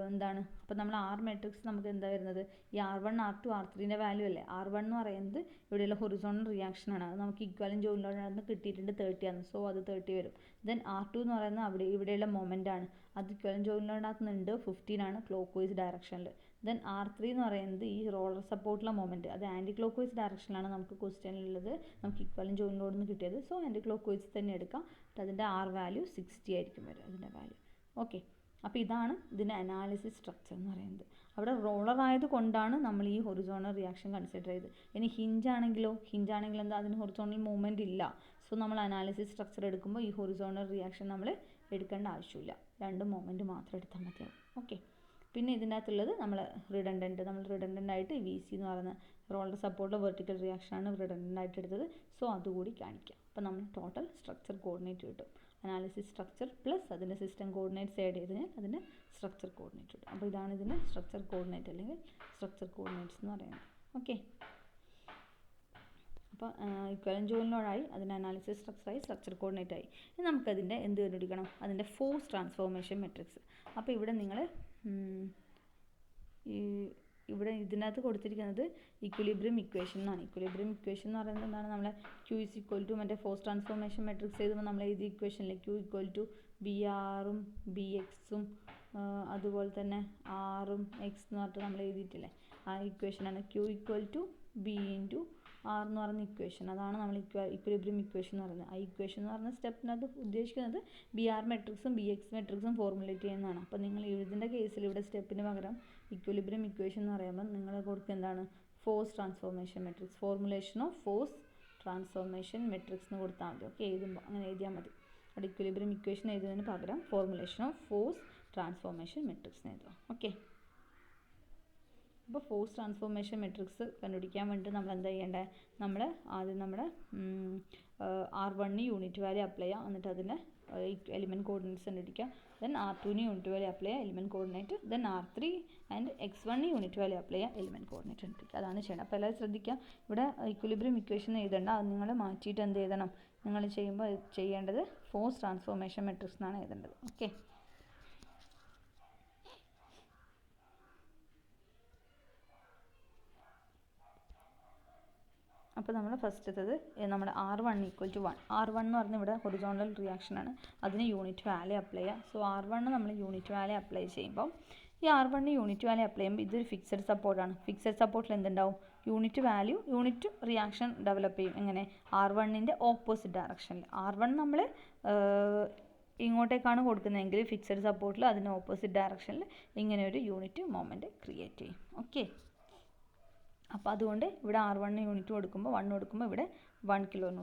എന്താണ്, അപ്പോൾ നമ്മൾ R മെട്രിക്സ് നമുക്ക് എന്താ വരുന്നത്, ഈ R1 R2 R3ൻ്റെ വാല്യൂ അല്ലേ. R1 എന്ന് പറയുന്നത് ഇവിടെയുള്ള ഹൊറിസോണ്ടൽ റിയാക്ഷനാണ്, അത് നമുക്ക് ഇക്വലൻറ്റ് ജോയിൻ ലോഡിനകത്ത് കിട്ടിയിട്ടുണ്ട് 30 ആണ്, സോ അത് 30 വരും. ദെൻ R2 എന്ന് പറയുന്നത് ഇവിടെയുള്ള മൊമെൻ്റ് ആണ്, അത് ഇക്വലൻറ്റ് ജോയിൻ ലോഡിനകത്ത് ഉണ്ട് 15 ആണ് ക്ലോക്ക് വൈസ് ഡയറക്ഷനിൽ. ദെൻ R3 എന്ന് പറയുന്നത് ഈ റോളർ സപ്പോർട്ടിലെ മൊമെൻറ്റ്, അത് ആൻറ്റി ക്ലോക്ക് വൈസ് ഡയറക്ഷനിലാണ് നമുക്ക് ക്വസ്റ്റ്യനിലുള്ളത്, നമുക്ക് ഇക്വലൻറ്റ് ജോയിൻ ലോഡിൽ നിന്ന് കിട്ടിയത്. സോ ആൻറ്റി ക്ലോക്ക് വൈസ് തന്നെ എടുക്കാം. അതിൻ്റെ R വാല്യൂ 60 ആയിരിക്കും വരും അതിൻ്റെ വാല്യൂ. ഓക്കെ, അപ്പോൾ ഇതാണ് ഇതിൻ്റെ അനാലിസിസ് സ്ട്രക്ചർ എന്ന് പറയുന്നത്. അവിടെ റോളർ ആയതുകൊണ്ടാണ് നമ്മൾ ഈ ഹൊറിസോണ്ടൽ റിയാക്ഷൻ കൺസിഡർ ചെയ്ത്. ഇനി ഹിഞ്ചാണെങ്കിലോ, എന്താ, അതിന് ഹൊറിസോണ്ടൽ മൂവ്മെൻറ്റ് ഇല്ല. സോ നമ്മൾ അനാലിസിസ് സ്ട്രക്ചർ എടുക്കുമ്പോൾ ഈ ഹൊറിസോണ്ടൽ റിയാക്ഷൻ നമ്മൾ എടുക്കേണ്ട ആവശ്യമില്ല, രണ്ട് മൊമെൻറ്റ് മാത്രം എടുത്താൽ മതിയാവും. ഓക്കെ, പിന്നെ ഇതിൻ്റെ അകത്തുള്ളത് നമ്മൾ റിഡൻഡൻ്റ് ആയിട്ട് VC എന്ന് പറയുന്ന റോളർ സപ്പോർട്ടിലെ വെർട്ടിക്കൽ റിയാക്ഷനാണ് റിഡൻഡൻ്റ് ആയിട്ട് എടുത്തത്. സോ അതുകൂടി കാണിക്കാം. അപ്പോൾ നമ്മൾ ടോട്ടൽ സ്ട്രക്ചർ കോർഡിനേറ്റ് കിട്ടും. അനാലിസിസ് സ്ട്രക്ചർ പ്ലസ് അതിൻ്റെ സിസ്റ്റം കോർഡിനേറ്റ്സ് ആഡ് ചെയ്ത് കഴിഞ്ഞാൽ അതിൻ്റെ സ്ട്രക്ചർ കോർഡിനേറ്റ് കിട്ടും. അപ്പോൾ ഇതാണ് ഇതിൻ്റെ സ്ട്രക്ചർ കോർഡിനേറ്റ് അല്ലെങ്കിൽ സ്ട്രക്ചർ കോർഡിനേറ്റ്സ് എന്ന് പറയുന്നത്. ഓക്കെ, അപ്പോൾ ഇക്വലൻറ്റ് ജോയിൻ ലോഡായി, അതിൻ്റെ അനാലിസിസ് സ്ട്രക്ചറായി, സ്ട്രക്ചർ കോർഡിനേറ്റ് ആയി. ഇനി നമുക്കതിൻ്റെ എന്ത് കണ്ടുപിടിക്കണം, അതിൻ്റെ ഫോഴ്സ് ട്രാൻസ്ഫോർമേഷൻ മെട്രിക്സ്. അപ്പോൾ ഇവിടെ നിങ്ങൾ ഇവിടെ ഇതിനകത്ത് കൊടുത്തിരിക്കുന്നത് ഇക്വിലിബ്രിയം ഇക്വേഷൻ എന്നാണ്. ഇക്വിലിബ്രിയം ഇക്വേഷൻ എന്ന് പറയുന്നത് എന്താണ്, നമ്മളെ Q is equal to മറ്റേ ഫോഴ്സ് ട്രാൻസ്ഫോർമേഷൻ മെട്രിക്സ് എഴുതുമ്പോൾ നമ്മൾ എഴുതിയ ഇക്വേഷനിലെ Q equal to BRഉം BXഉം അതുപോലെ തന്നെ Rഉം X എന്ന് പറഞ്ഞിട്ട് നമ്മൾ എഴുതിയിട്ടില്ലേ, ആ ഇക്വേഷനാണ് Q equal to B into R എന്ന് പറയുന്ന ഇക്വേഷൻ. അതാണ് നമ്മൾ ഇക്വിലിബ്രിയം ഇക്വേഷൻ എന്ന് പറയുന്നത്. ആ ഇക്വേഷൻ എന്ന് പറയുന്ന സ്റ്റെപ്പിനകത്ത് ഉദ്ദേശിക്കുന്നത് ബി ആർ മെട്രിക്സും ബി എക്സ് മെട്രിക്സും ഫോർമുലേറ്റ് ചെയ്യുന്നതാണ്. അപ്പോൾ നിങ്ങൾ എഴുതേണ്ട കേസിൽ ഇവിടെ സ്റ്റെപ്പിന് പകരം ഇക്വിലിബ്രിയം ഇക്വേഷൻ എന്ന് പറയുമ്പോൾ നിങ്ങൾ കൊടുക്കുക എന്താണ്, force transformation matrix, formulation of force transformation matrix എന്ന് കൊടുത്താൽ മതി. ഓക്കെ, എഴുതുമ്പോൾ അങ്ങനെ എഴുതിയാൽ മതി. അവിടെ ഇക്വിലിബ്രിയം ഇക്വേഷൻ എഴുതുന്നതിന് പകരം formulation of force transformation matrix എഴുതുക. ഓക്കെ, അപ്പോൾ ഫോഴ്സ് ട്രാൻസ്ഫോർമേഷൻ മെട്രിക്സ് കണ്ടുപിടിക്കാൻ വേണ്ടി നമ്മൾ എന്താ ചെയ്യേണ്ടത്, നമ്മൾ ആദ്യം നമ്മുടെ R1 യൂണിറ്റ് വാല്യൂ അപ്ലൈ ചെയ്യുക, എന്നിട്ട് അതിൻ്റെ എലിമെൻറ്റ് കോർഡിനേറ്റ്സ് കണ്ടുപിടിക്കുക. Then R2 unit value apply ചെയ്യുക, element coordinate. Then R3 and X1 unit value apply ചെയ്യുക, എലിമെൻറ്റ് കോർഡിനേറ്റ് കണ്ടുപിടിക്കുക. അതാണ് ചെയ്യേണ്ടത്. അപ്പോൾ എല്ലാവരും ശ്രദ്ധിക്കുക, ഇവിടെ ഇക്വിലിബ്രിയം ഇക്വേഷൻ എഴുതേണ്ട, അത് നിങ്ങൾ മാറ്റിയിട്ട് എന്ത് എഴുതണം, നിങ്ങൾ ചെയ്യുമ്പോൾ ചെയ്യേണ്ടത് ഫോഴ്സ് ട്രാൻസ്ഫോർമേഷൻ മെട്രിക്സ് എന്നാണ് എഴുതേണ്ടത്. ഓക്കെ, അപ്പോൾ നമ്മൾ ഫസ്റ്റത്തത് നമ്മുടെ R1 = 1. R1 എന്ന് പറഞ്ഞാൽ ഇവിടെ ഹൊറിസോണ്ടൽ റിയാക്ഷനാണ്, അതിന് യൂണിറ്റ് വാല്യൂ അപ്ലൈ ചെയ്യുക. സോ R1 നമ്മൾ യൂണിറ്റ് വാല്യൂ അപ്ലൈ ചെയ്യുമ്പോൾ ഈ R1 യൂണിറ്റ് വാല്യൂ അപ്ലൈ ചെയ്യുമ്പോൾ ഇതൊരു ഫിക്സഡ് സപ്പോർട്ടാണ്. ഫിക്സഡ് സപ്പോർട്ടിൽ എന്തുണ്ടാവും, യൂണിറ്റ് റിയാക്ഷൻ ഡെവലപ്പ് ചെയ്യും. എങ്ങനെ, R1ൻ്റെ ഓപ്പോസിറ്റ് ഡയറക്ഷനിൽ. R1 നമ്മൾ ഇങ്ങോട്ടേക്കാണ് കൊടുക്കുന്നതെങ്കിൽ ഫിക്സഡ് സപ്പോർട്ടിൽ അതിന് ഓപ്പോസിറ്റ് ഡയറക്ഷനിൽ ഇങ്ങനെ ഒരു യൂണിറ്റ് മൊമെൻറ്റ് ക്രിയേറ്റ് ചെയ്യും. ഓക്കെ, അപ്പോൾ അതുകൊണ്ട് ഇവിടെ R1 യൂണിറ്റ് കൊടുക്കുമ്പോൾ 1 കൊടുക്കുമ്പോൾ ഇവിടെ 1 kN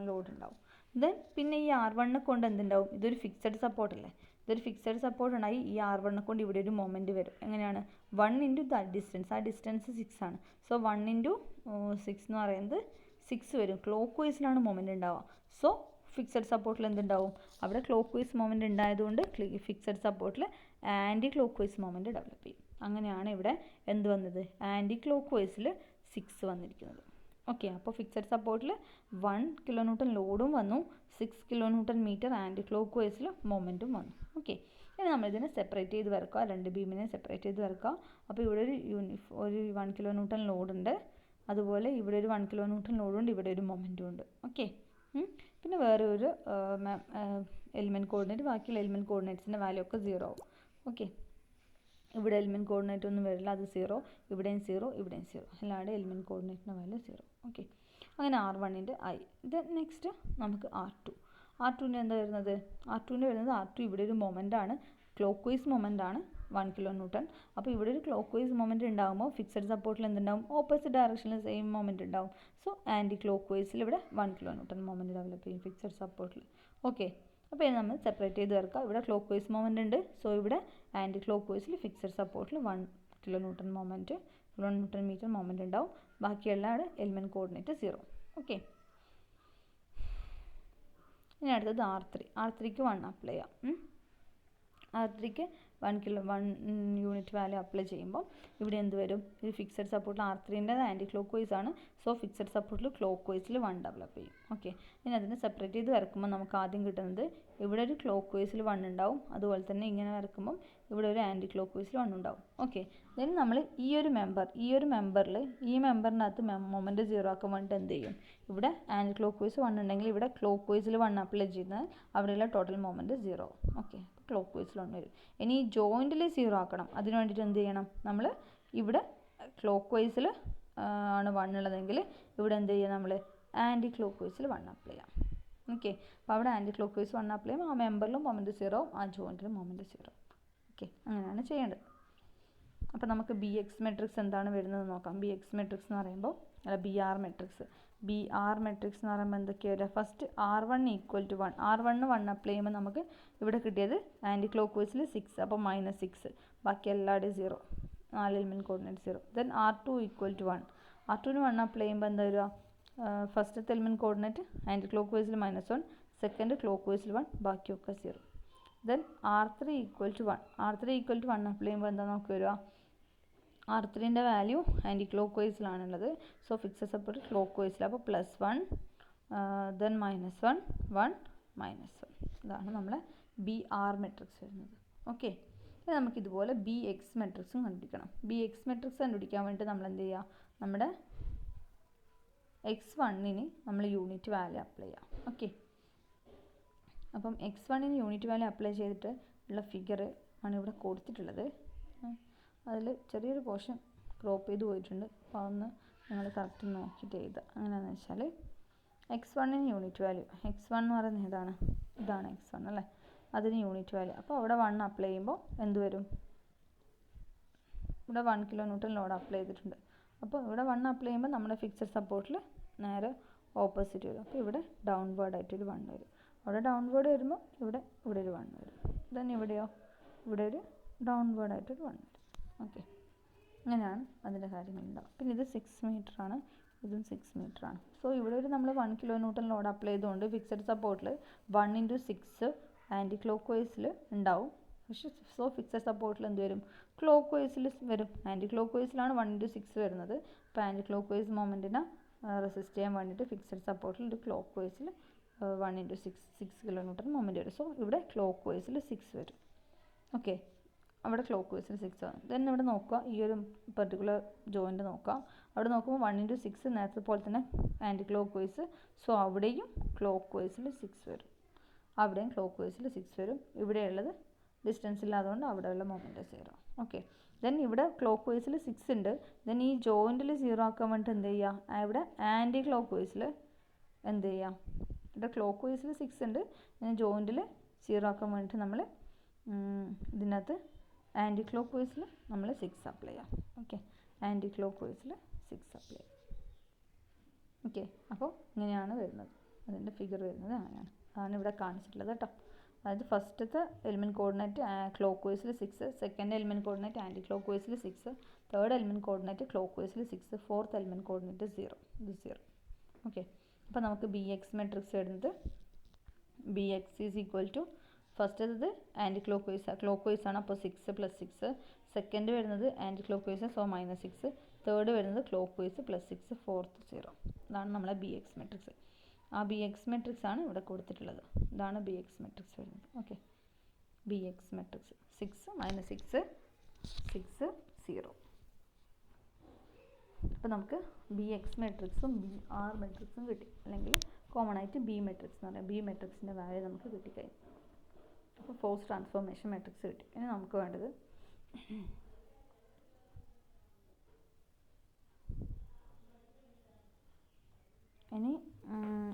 ലോഡ് ഉണ്ടാവും. ദെൻ പിന്നെ ഈ R1 കൊണ്ട് എന്തുണ്ടാവും, ഇതൊരു ഫിക്സഡ് സപ്പോർട്ടല്ലേ, ഇതൊരു ഫിക്സഡ് സപ്പോർട്ട് ഉണ്ടായി ഈ R1 കൊണ്ട് ഇവിടെ ഒരു മൊമെൻറ്റ് വരും. എങ്ങനെയാണ്, 1 × ദ ഡിസ്റ്റൻസ്, ആ ഡിസ്റ്റൻസ് 6 ആണ്. സോ 1 × 6 എന്ന് പറയുന്നത് 6 വരും. ക്ലോക്ക് വൈസിലാണ് മൊമെൻറ്റ് ഉണ്ടാവുക. സോ ഫിക്സഡ് സപ്പോർട്ടിൽ എന്തുണ്ടാവും, അവിടെ ക്ലോക്ക് വൈസ് മൊമെൻറ്റ് ഉണ്ടായതുകൊണ്ട് ഫിക്സഡ് സപ്പോർട്ടിൽ anti clock vice moment develop ചെയ്യും. അങ്ങനെയാണ് ഇവിടെ എന്ത് വന്നത്, ആൻറ്റി ക്ലോക്ക് വൈസിൽ 6 വന്നിരിക്കുന്നത്. ഓക്കെ, അപ്പോൾ ഫിക്സഡ് സപ്പോർട്ടിൽ 1 kN ലോഡും വന്നു, 6 kN ആൻറ്റി ക്ലോക്ക് വൈസിൽ മൊമെൻറ്റും വന്നു. ഓക്കെ, ഇനി നമ്മളിതിനെ സെപ്പറേറ്റ് ചെയ്ത് വരക്കുക, രണ്ട് ബീമിനെ സെപ്പറേറ്റ് ചെയ്ത് വരക്കുക. അപ്പോൾ ഇവിടെ ഒരു 1 kN ലോഡുണ്ട്, അതുപോലെ ഇവിടെ ഒരു 1 kN ലോഡുണ്ട്, ഇവിടെ ഒരു മൊമെൻറ്റും ഉണ്ട്. ഓക്കെ, പിന്നെ വേറെ ഒരു എലിമെൻറ്റ് കോർഡിനേറ്റ്, ബാക്കിയുള്ള എലിമെൻറ്റ് കോർഡിനേറ്റ്സിൻ്റെ വാല്യൂ ഒക്കെ 0 ആവും. ഓക്കെ, ഇവിടെ എലിമെൻറ്റ് കോർഡിനേറ്റ് ഒന്നും വരില്ല, അത് 0, ഇവിടെയും 0, ഇവിടെയും 0, എല്ലാവരുടെയും എലിമെൻറ്റ് കോർഡിനേറ്റിൻ്റെ വാല്യൂ 0. ഓക്കെ, അങ്ങനെ R1ൻ്റെ ആയി. ദെൻ നെക്സ്റ്റ് നമുക്ക് R2ൻ്റെ എന്താ വരുന്നത്, R2 ഇവിടെ ഒരു മൊമെൻ്റ് ആണ്, ക്ലോക്ക് വൈസ് മൊമെൻ്റ് ആണ്, 1 kN. അപ്പോൾ ഇവിടെ ഒരു ക്ലോക്ക് വൈസ് മൊമെൻറ്റ് ഉണ്ടാകുമ്പോൾ ഫിക്സഡ് സപ്പോർട്ടിൽ എന്തുണ്ടാവും, ഓപ്പോസിറ്റ് ഡയറക്ഷനിൽ സെയിം മൊമെൻറ്റ് ഉണ്ടാവും. സോ ആൻറ്റി ക്ലോക്ക് വൈസിൽ ഇവിടെ 1 kN മൊമെൻറ്റ് ഡെവലപ്പ് ചെയ്യും ഫിക്സഡ് സപ്പോർട്ടിൽ. ഓക്കെ, അപ്പോൾ ഇത് നമ്മൾ സെപ്പറേറ്റ് ചെയ്ത് വരക്കുക. ഇവിടെ ക്ലോക്ക് വൈസ് മൊമെൻറ്റ് ഉണ്ട്, സോ ഇവിടെ ആൻറ്റി ക്ലോക്ക് വൈസിൽ ഫിക്സഡ് സപ്പോർട്ടിൽ 1 kN മൊമെൻറ്റ്, 1 Nm മൊമെൻറ്റ് ഉണ്ടാവും. ബാക്കിയുള്ള എലിമെൻറ്റ് കോർഡിനേറ്റ് 0. ഓക്കെ, ഇനി അടുത്തത് R3ക്ക് 1 അപ്ലൈ ചെയ്യാം. R3ക്ക് 1 യൂണിറ്റ് വാല്യൂ അപ്ലൈ ചെയ്യുമ്പോൾ ഇവിടെ എന്ത് വരും, ഇത് ഫിക്സഡ് സപ്പോർട്ടിൽ R3ൻ്റെ ആൻറ്റി ക്ലോക്ക് വൈസ് ആണ്. സോ ഫിക്സഡ് സപ്പോർട്ടിൽ ക്ലോക്ക് വൈസിൽ 1 ഡെവലപ്പ് ചെയ്യും. ഓക്കെ, ഇനി അതിനെ സെപ്പറേറ്റ് ചെയ്ത് വരക്കുമ്പോൾ നമുക്ക് ആദ്യം കിട്ടുന്നത് ഇവിടെ ഒരു ക്ലോക്ക് വൈസിൽ 1 ഉണ്ടാവും, അതുപോലെ തന്നെ ഇങ്ങനെ വരക്കുമ്പോൾ ഇവിടെ ഒരു ആൻറ്റി ക്ലോക്ക് വൈസിൽ 1 ഉണ്ടാവും. ഓക്കെ, ദെൻ നമ്മൾ ഈ മെമ്പറിൽ ഈ മെമ്പറിനകത്ത് മൊമെൻറ്റ് 0 ആക്കാൻ വേണ്ടിയിട്ട് എന്ത് ചെയ്യും, ഇവിടെ ആൻറ്റി ക്ലോക്ക് വൈസ് 1 ഉണ്ടെങ്കിൽ ഇവിടെ ക്ലോക്ക് വൈസിൽ 1 അപ്ലൈ ചെയ്താൽ അവിടെയുള്ള ടോട്ടൽ മൊമെൻറ്റ് 0 ആവും. ഓക്കെ, ക്ലോക്ക് വൈസിൽ 1 വരും. ഇനി ജോയിൻറ്റിൽ 0 ആക്കണം, അതിന് വേണ്ടിയിട്ട് എന്ത് ചെയ്യണം, നമ്മൾ ഇവിടെ ക്ലോക്ക് വൈസിൽ ആണ് 1 ഉള്ളതെങ്കിൽ ഇവിടെ എന്ത് ചെയ്യുക, നമ്മൾ ആൻറ്റി ക്ലോക്ക് വൈസിൽ 1 അപ്ലൈ ചെയ്യാം. ഓക്കെ, അപ്പോൾ അവിടെ ആൻറ്റി ക്ലോക്ക് വൈസ് 1 അപ്ലൈ ചെയ്യുമ്പോൾ ആ മെമ്പറിലും മൊമെൻറ്റ് 0 ആവും, ആ ജോയിൻറ്റിലും മൊമെൻറ്റ് 0. ഓക്കെ, അങ്ങനെയാണ് ചെയ്യേണ്ടത്. അപ്പോൾ നമുക്ക് ബി എക്സ് മെട്രിക്സ് എന്താണ് വരുന്നത് നോക്കാം. ബി എക്സ് മെട്രിക്സ് എന്ന് പറയുമ്പോൾ ബി ആർ മെട്രിക്സ് എന്ന് പറയുമ്പോൾ എന്തൊക്കെയാണ്, ഫസ്റ്റ് R1 = 1. R1 1 അപ്ലൈ ചെയ്യുമ്പോൾ നമുക്ക് ഇവിടെ കിട്ടിയത് ആൻറ്റി ക്ലോക്ക് വൈസിൽ 6, അപ്പോൾ -6, ബാക്കി എല്ലാവരുടെയും 0, 4 എലിമെൻറ്റ് കോർഡിനേറ്റ് 0. Then R2 = 1. R2ന് 1 അപ്ലൈ ചെയ്യുമ്പോൾ എന്താ വരിക, ഫസ്റ്റത്തെ എലിമെൻറ്റ് കോർഡിനേറ്റ് ആൻറ്റി ക്ലോക്ക് വൈസിൽ -1, സെക്കൻഡ് ക്ലോക്ക് വൈസിൽ 1, ബാക്കിയൊക്കെ 0. Then R3 = 1. R3 = 1 അപ്ലൈ ചെയ്യുമ്പോൾ എന്താ നമുക്ക് വരിക, R3ൻ്റെ വാല്യൂ ആൻറ്റി ക്ലോക്ക് വൈസിലാണുള്ളത്. സോ ഫിക്സഡ് സപ്പോർട്ട് ക്ലോക്ക് വൈസിൽ, അപ്പോൾ +1, ദെൻ -1, 1, -1. ഇതാണ് നമ്മളെ ബി ആർ മെട്രിക്സ് വരുന്നത്. ഓക്കെ, ഇനി നമുക്കിതുപോലെ ബി എക്സ് മെട്രിക്സും കണ്ടുപിടിക്കണം. ബി എക്സ് മെട്രിക്സ് കണ്ടുപിടിക്കാൻ വേണ്ടി നമ്മൾ എന്ത് ചെയ്യുക, നമ്മുടെ x1ന് നമ്മൾ യൂണിറ്റ് വാല്യൂ അപ്ലൈ ചെയ്യാം. ഓക്കെ, അപ്പം x1ന് യൂണിറ്റ് വാല്യൂ അപ്ലൈ ചെയ്തിട്ട് ഉള്ള ഫിഗർ ആണ് ഇവിടെ കൊടുത്തിട്ടുള്ളത്. അതിൽ ചെറിയൊരു പോർഷൻ ക്രോപ്പ് ചെയ്ത് പോയിട്ടുണ്ട്, അപ്പോൾ അതൊന്ന് നിങ്ങൾ കറക്റ്റ് നോക്കിയിട്ട് എഴുതുക. എങ്ങനെയാണെന്ന് വെച്ചാൽ x1 യൂണിറ്റ് വാല്യൂ, x1 എന്ന് പറയുന്നത് ഇതാണ് x1 അല്ലേ, അതിന് യൂണിറ്റ് വാല്യൂ. അപ്പോൾ അവിടെ 1 അപ്ലൈ ചെയ്യുമ്പോൾ എന്ത് വരും? ഇവിടെ 1 kN ലോഡ് അപ്ലൈ ചെയ്തിട്ടുണ്ട്. അപ്പോൾ ഇവിടെ 1 അപ്ലൈ ചെയ്യുമ്പോൾ നമ്മുടെ ഫിക്സഡ് സപ്പോർട്ടിൽ നേരെ ഓപ്പോസിറ്റ് വരും. അപ്പോൾ ഇവിടെ ഡൗൺവേർഡ് ആയിട്ടൊരു 1 വരും. അവിടെ ഡൗൺവേർഡ് വരുമ്പോൾ ഇവിടെ ഒരു 1 വരും. ദെൻ ഇവിടെയോ ഇവിടെ ഒരു ഡൗൺവേർഡ് ആയിട്ടൊരു 1 വരും. ഓക്കെ, അങ്ങനെയാണ് അതിൻ്റെ കാര്യങ്ങളുണ്ടാവും. പിന്നെ ഇത് 6 മീറ്ററാണ്, ഇതും 6 മീറ്ററാണ്. സോ ഇവിടെ ഒരു നമ്മൾ 1 kN ലോഡ് അപ്ലൈ ചെയ്തുകൊണ്ട് ഫിക്സഡ് സപ്പോർട്ടിൽ 1 × 6 ആൻറ്റി ക്ലോക്ക് വൈസിൽ ഉണ്ടാവും. പക്ഷേ സോ ഫിക്സഡ് സപ്പോർട്ടിൽ എന്ത് വരും? ക്ലോക്ക് വൈസിൽ വരും. ആൻറ്റി ക്ലോക്ക് വൈസിലാണ് 1 × 6 വരുന്നത്. അപ്പോൾ ആൻറ്റി ക്ലോക്ക് വൈസ് മൊമെൻറ്റിനെ റെസിസ്റ്റ് ചെയ്യാൻ വേണ്ടിയിട്ട് ഫിക്സഡ് സപ്പോർട്ടിൽ ഒരു ക്ലോക്ക് വൈസിൽ 1 × 6 kN മൊമെൻറ്റ് വരും. സോ ഇവിടെ ക്ലോക്ക് വൈസിൽ 6 വരും. ഓക്കെ, അവിടെ ക്ലോക്ക് വൈസിൽ 6 ആണ്. ദെൻ ഇവിടെ നോക്കുക, ഈ ഒരു പെർട്ടിക്കുലർ ജോയിൻറ്റ് നോക്കുക. അവിടെ നോക്കുമ്പോൾ 1 × 6 നേരത്തെ പോലെ തന്നെ ആൻറ്റി ക്ലോക്ക് വൈസ്. സോ അവിടെയും ക്ലോക്ക് വൈസിൽ 6 വരും. അവിടെയും ക്ലോക്ക് വൈസിൽ 6 വരും. ഇവിടെയുള്ളത് ഡിസ്റ്റൻസ് ഇല്ലാത്തതുകൊണ്ട് അവിടെയുള്ള മൊമെൻറ്റ് 0. ഓക്കെ, ദെൻ ഇവിടെ ക്ലോക്ക് വൈസിൽ 6 ഉണ്ട്. ദെൻ ഈ ജോയിൻറ്റിൽ 0 ആക്കാൻ വേണ്ടിയിട്ട് എന്ത് ചെയ്യുക? ഇവിടെ ആൻറ്റി ക്ലോക്ക് വൈസിൽ എന്ത് ചെയ്യാം? ഇവിടെ ക്ലോക്ക് വൈസിൽ 6 ഉണ്ട്. ഇനി ജോയിൻറ്റിൽ 0 ആക്കാൻ വേണ്ടിയിട്ട് നമ്മൾ ഇതിനകത്ത് ആൻറ്റി ക്ലോക്ക് വൈസിൽ നമ്മൾ 6 അപ്ലൈ ചെയ്യാം. ഓക്കെ, ആൻറ്റി ക്ലോക്ക് വൈസിൽ 6 അപ്ലൈ ചെയ്യാം. ഓക്കെ, അപ്പോൾ ഇങ്ങനെയാണ് വരുന്നത്. അതിൻ്റെ ഫിഗർ വരുന്നത് അങ്ങനെയാണ്. അതാണ് ഇവിടെ കാണിച്ചിട്ടുള്ളത് കേട്ടോ. അതായത് ഫസ്റ്റത്തെ എലിമെൻറ്റ് കോർഡിനേറ്റ് ക്ലോക്ക് വൈസിൽ 6, second element coordinate anti clock വൈസിൽ 6, തേർഡ് എലിമെൻറ്റ് കോർഡിനേറ്റ് ക്ലോക്ക് വൈസിൽ 6, ഫോർത്ത് എലിമെൻറ്റ് കോർഡിനേറ്റ് 0. ഇത് 0. ഓക്കെ, അപ്പോൾ നമുക്ക് BX മെട്രിക്സ് വരുന്നത് BX ഈസ് ഈക്വൽ ടു ഫസ്റ്റത് ആൻറ്റി ക്ലോക്ക് വൈസ് ആണ്. അപ്പോൾ 6 + 6. സെക്കൻഡ് വരുന്നത് anticlockwise, so -6. Third വരുന്നത് ക്ലോക്ക് വൈസ് +6, ഫോർത്ത് 0. ഇതാണ് നമ്മളെ BX മെട്രിക്സ്. ആ BX മെട്രിക്സ് ആണ് ഇവിടെ കൊടുത്തിട്ടുള്ളത്. ഇതാണ് BX മെട്രിക്സ് വരുന്നത്. Okay, BX matrix 6 -6 6 0. അപ്പോൾ നമുക്ക് BX മെട്രിക്സും BR മെട്രിക്സും കിട്ടി. അല്ലെങ്കിൽ കോമൺ ആയിട്ട് B മെട്രിക്സ് എന്ന് പറയാം. B മെട്രിക്സിൻ്റെ വാല്യൂ നമുക്ക് കിട്ടിക്കഴിഞ്ഞു. അപ്പോൾ ഫോഴ്സ് ട്രാൻസ്ഫോർമേഷൻ മെട്രിക്സ് കിട്ടി. ഇനി നമുക്ക് വേണ്ടത്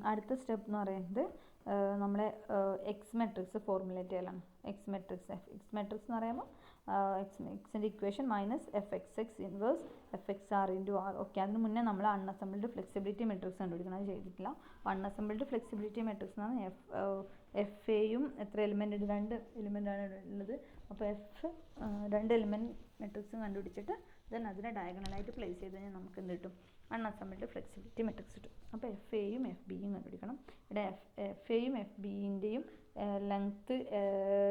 അടുത്ത സ്റ്റെപ്പ് എന്ന് പറയുന്നത് നമ്മളെ എക്സ് മെട്രിക്സ് ഫോർമുലേറ്റ് ചെയ്യലാണ്. എക്സ് മെട്രിക്സ് എന്ന് പറയുമ്പോൾ എക്സിൻ്റെ equation -fxx inverse fxr × r. Okay, അതിന് മുന്നേ നമ്മൾ അൺഅസംബിൾഡ് ഫ്ലെക്സിബിലിറ്റി മെട്രിക്സ് കണ്ടുപിടിക്കണം. അത് ചെയ്തിട്ടില്ല. അൺഅസംബിൾഡ് ഫ്ലെക്സിബിലിറ്റി മെട്രിക്സ് എന്ന് പറഞ്ഞാൽ എഫ് എയും എത്ര എലിമെൻ്റ് ഉണ്ട്? 2 എലിമെൻ്റ് ആണ് ഉള്ളത്. അപ്പോൾ രണ്ട് എലിമെൻറ്റ് മെട്രിക്സും കണ്ടുപിടിച്ചിട്ട് ദെൻ അതിനെ ഡയഗണലായിട്ട് പ്ലേസ് ചെയ്ത് കഴിഞ്ഞാൽ നമുക്ക് എന്ത് കിട്ടും? അൺഅസംബിൾഡ് ഫ്ലെക്സിബിലിറ്റി മെട്രിക്സ് കിട്ടും. അപ്പോൾ എഫ് എയും എഫ് ബിയും കണ്ടുപിടിക്കണം. ഇവിടെ എഫ് എയും എഫ് ബിൻ്റെയും ലെങ്ത്ത്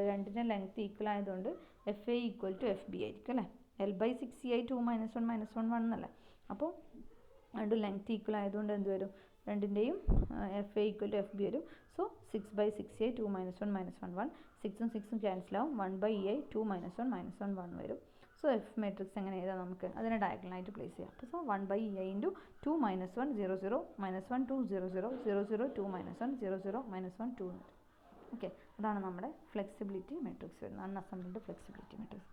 രണ്ടിൻ്റെ ലെങ്ത്ത് ഈക്വൽ ആയതുകൊണ്ട് F A equal to F B ആയിരിക്കും അല്ലേ. L/6 2 - 1 - 1 1 എന്നല്ലേ. അപ്പോൾ രണ്ട് ലെങ്ത്ത് ഈക്വൽ ആയതുകൊണ്ട് എന്ത് വരും? രണ്ടിൻ്റെയും F A equal to F B വരും. So 6/6a 2 - 1 - 1 1. 6ഉം 6ഉം ക്യാൻസൽ ആവും. 1/e 2 - 1 - 1 1 വരും. സോ എഫ് മെട്രിക്സ് എങ്ങനെ എഴുതാം? നമുക്ക് അതിനെ ഡയഗണലായിട്ട് പ്ലേസ് ചെയ്യാം. അപ്പോൾ സോ 1/e × 2 - 1 0 0 -1 2 0 0 0 0 2 - 1 0 0 -1 2. ഓക്കെ, അതാണ് നമ്മുടെ ഫ്ലെക്സിബിലിറ്റി മെട്രിക്സ് വരുന്നത്, അൺഅസംബിൾഡ് ഫ്ലെക്സിബിലിറ്റി മെട്രിക്സ്.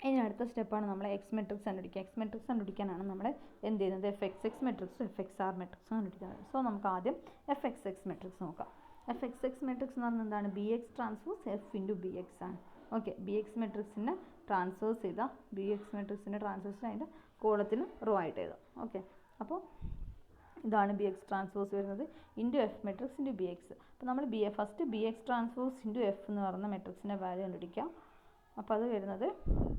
ഇനി അടുത്ത സ്റ്റെപ്പാണ് നമ്മൾ എക്സ് മെട്രിക്സ് കണ്ടുപിടിക്കുക. എക്സ് മെട്രിക്സ് കണ്ടുപിടിക്കാനാണ് നമ്മൾ എന്ത് ചെയ്യുന്നത്? fxx മെട്രിക്സും fxr മെട്രിക്സും കണ്ടുപിടിക്കുന്നത്. സോ നമുക്ക് ആദ്യം fxx മെട്രിക്സ് നോക്കാം. fxx മെട്രിക്സ് എന്ന് പറഞ്ഞാൽ എന്താണ്? bx ട്രാൻസ്പോസ് f × bx ആണ്. ഓക്കെ, bx മെട്രിക്സിൻ്റെ ട്രാൻസ്വേഴ്സ് ചെയ്താൽ bx മെട്രിക്സിൻ്റെ ട്രാൻസ്വേഴ്സ് അതിൻ്റെ കോളത്തിന് റോ ആയിട്ട് എഴുതാം. ഓക്കെ, അപ്പോൾ ഇതാണ് bx ട്രാൻസ്പോസ് വരുന്നത് f മെട്രിക്സ് × bx. അപ്പോൾ നമ്മൾ ഫസ്റ്റ് bx ട്രാൻസ്പോസ് × f എന്ന് പറയുന്ന മെട്രിക്സിൻ്റെ വാല്യൂ കണ്ടുപിടിക്കാം. അപ്പോൾ അത് വരുന്നത്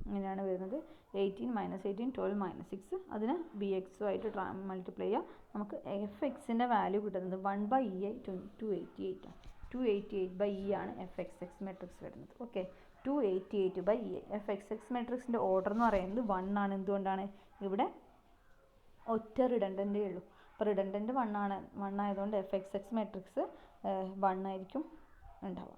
ഇങ്ങനെയാണ് വരുന്നത്: 18 - 18 12 - 6. അതിന് bx-ആയിട്ട് മൾട്ടിപ്ലൈ ചെയ്യാം. നമുക്ക് fxൻ്റെ വാല്യൂ കിട്ടുന്നത് 1/e 288 ആണ്. 288/e ആണ് fxx മെട്രിക്സ് വരുന്നത്. Okay, 288/e. fxx മെട്രിക്സിൻ്റെ ഓർഡർ എന്ന് പറയുന്നത് 1 ആണ്. എന്തുകൊണ്ടാണ്? ഇവിടെ ഒറ്റ റിഡൻഡൻ്റേ ഉള്ളൂ. അപ്പോൾ റിഡൻഡൻറ്റ് 1 ആയതുകൊണ്ട് fxx മെട്രിക്സ് 1 ആയിരിക്കും ഉണ്ടാവുക.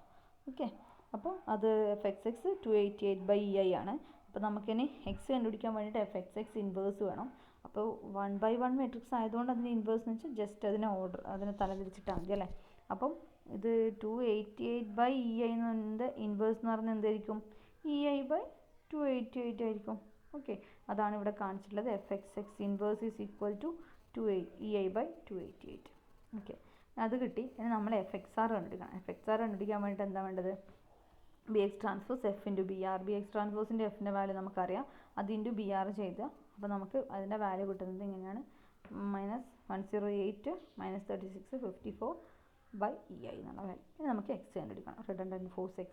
ഓക്കെ, അപ്പോൾ അത് fxx 288/ei ആണ്. അപ്പോൾ നമുക്കിനി എക്സ് കണ്ടുപിടിക്കാൻ വേണ്ടിയിട്ട് fxx ഇൻവേഴ്സ് വേണം. അപ്പോൾ 1/1 മെട്രിക്സ് ആയതുകൊണ്ട് അതിന് ഇൻവേഴ്സ് എന്ന് വെച്ചാൽ ജസ്റ്റ് അതിനെ തലതിരിച്ചിട്ടാൽ മതി അല്ലേ. അപ്പം ഇത് 288/ei എന്നതിൻ്റെ ഇൻവേഴ്സ് എന്ന് പറഞ്ഞാൽ എന്തായിരിക്കും? ei/288 ആയിരിക്കും. ഓക്കെ, അതാണ് ഇവിടെ കാണിച്ചിട്ടുള്ളത്. FXX inverse is equal to EI/288. Okay, അത് കിട്ടി. ഇനി നമ്മൾ FXR കണ്ടുപിടിക്കണം. FXR കണ്ടുപിടിക്കാൻ വേണ്ടിയിട്ട് എന്താ വേണ്ടത്? BX transpose F into BR. BX ട്രാൻസ്പോസിൻ്റെ Fൻ്റെ വാല്യൂ നമുക്കറിയാം, അത് ഇൻറ്റു BR ചെയ്താൽ അപ്പോൾ നമുക്ക് അതിൻ്റെ വാല്യൂ കിട്ടുന്നത് ഇങ്ങനെയാണ്, -108 -36 54/EI എന്നുള്ള വാല്യൂ. ഇനി നമുക്ക് X കണ്ടുപിടിക്കണം, റിഡൻഡൻറ്റ് ഫോഴ്സ് X.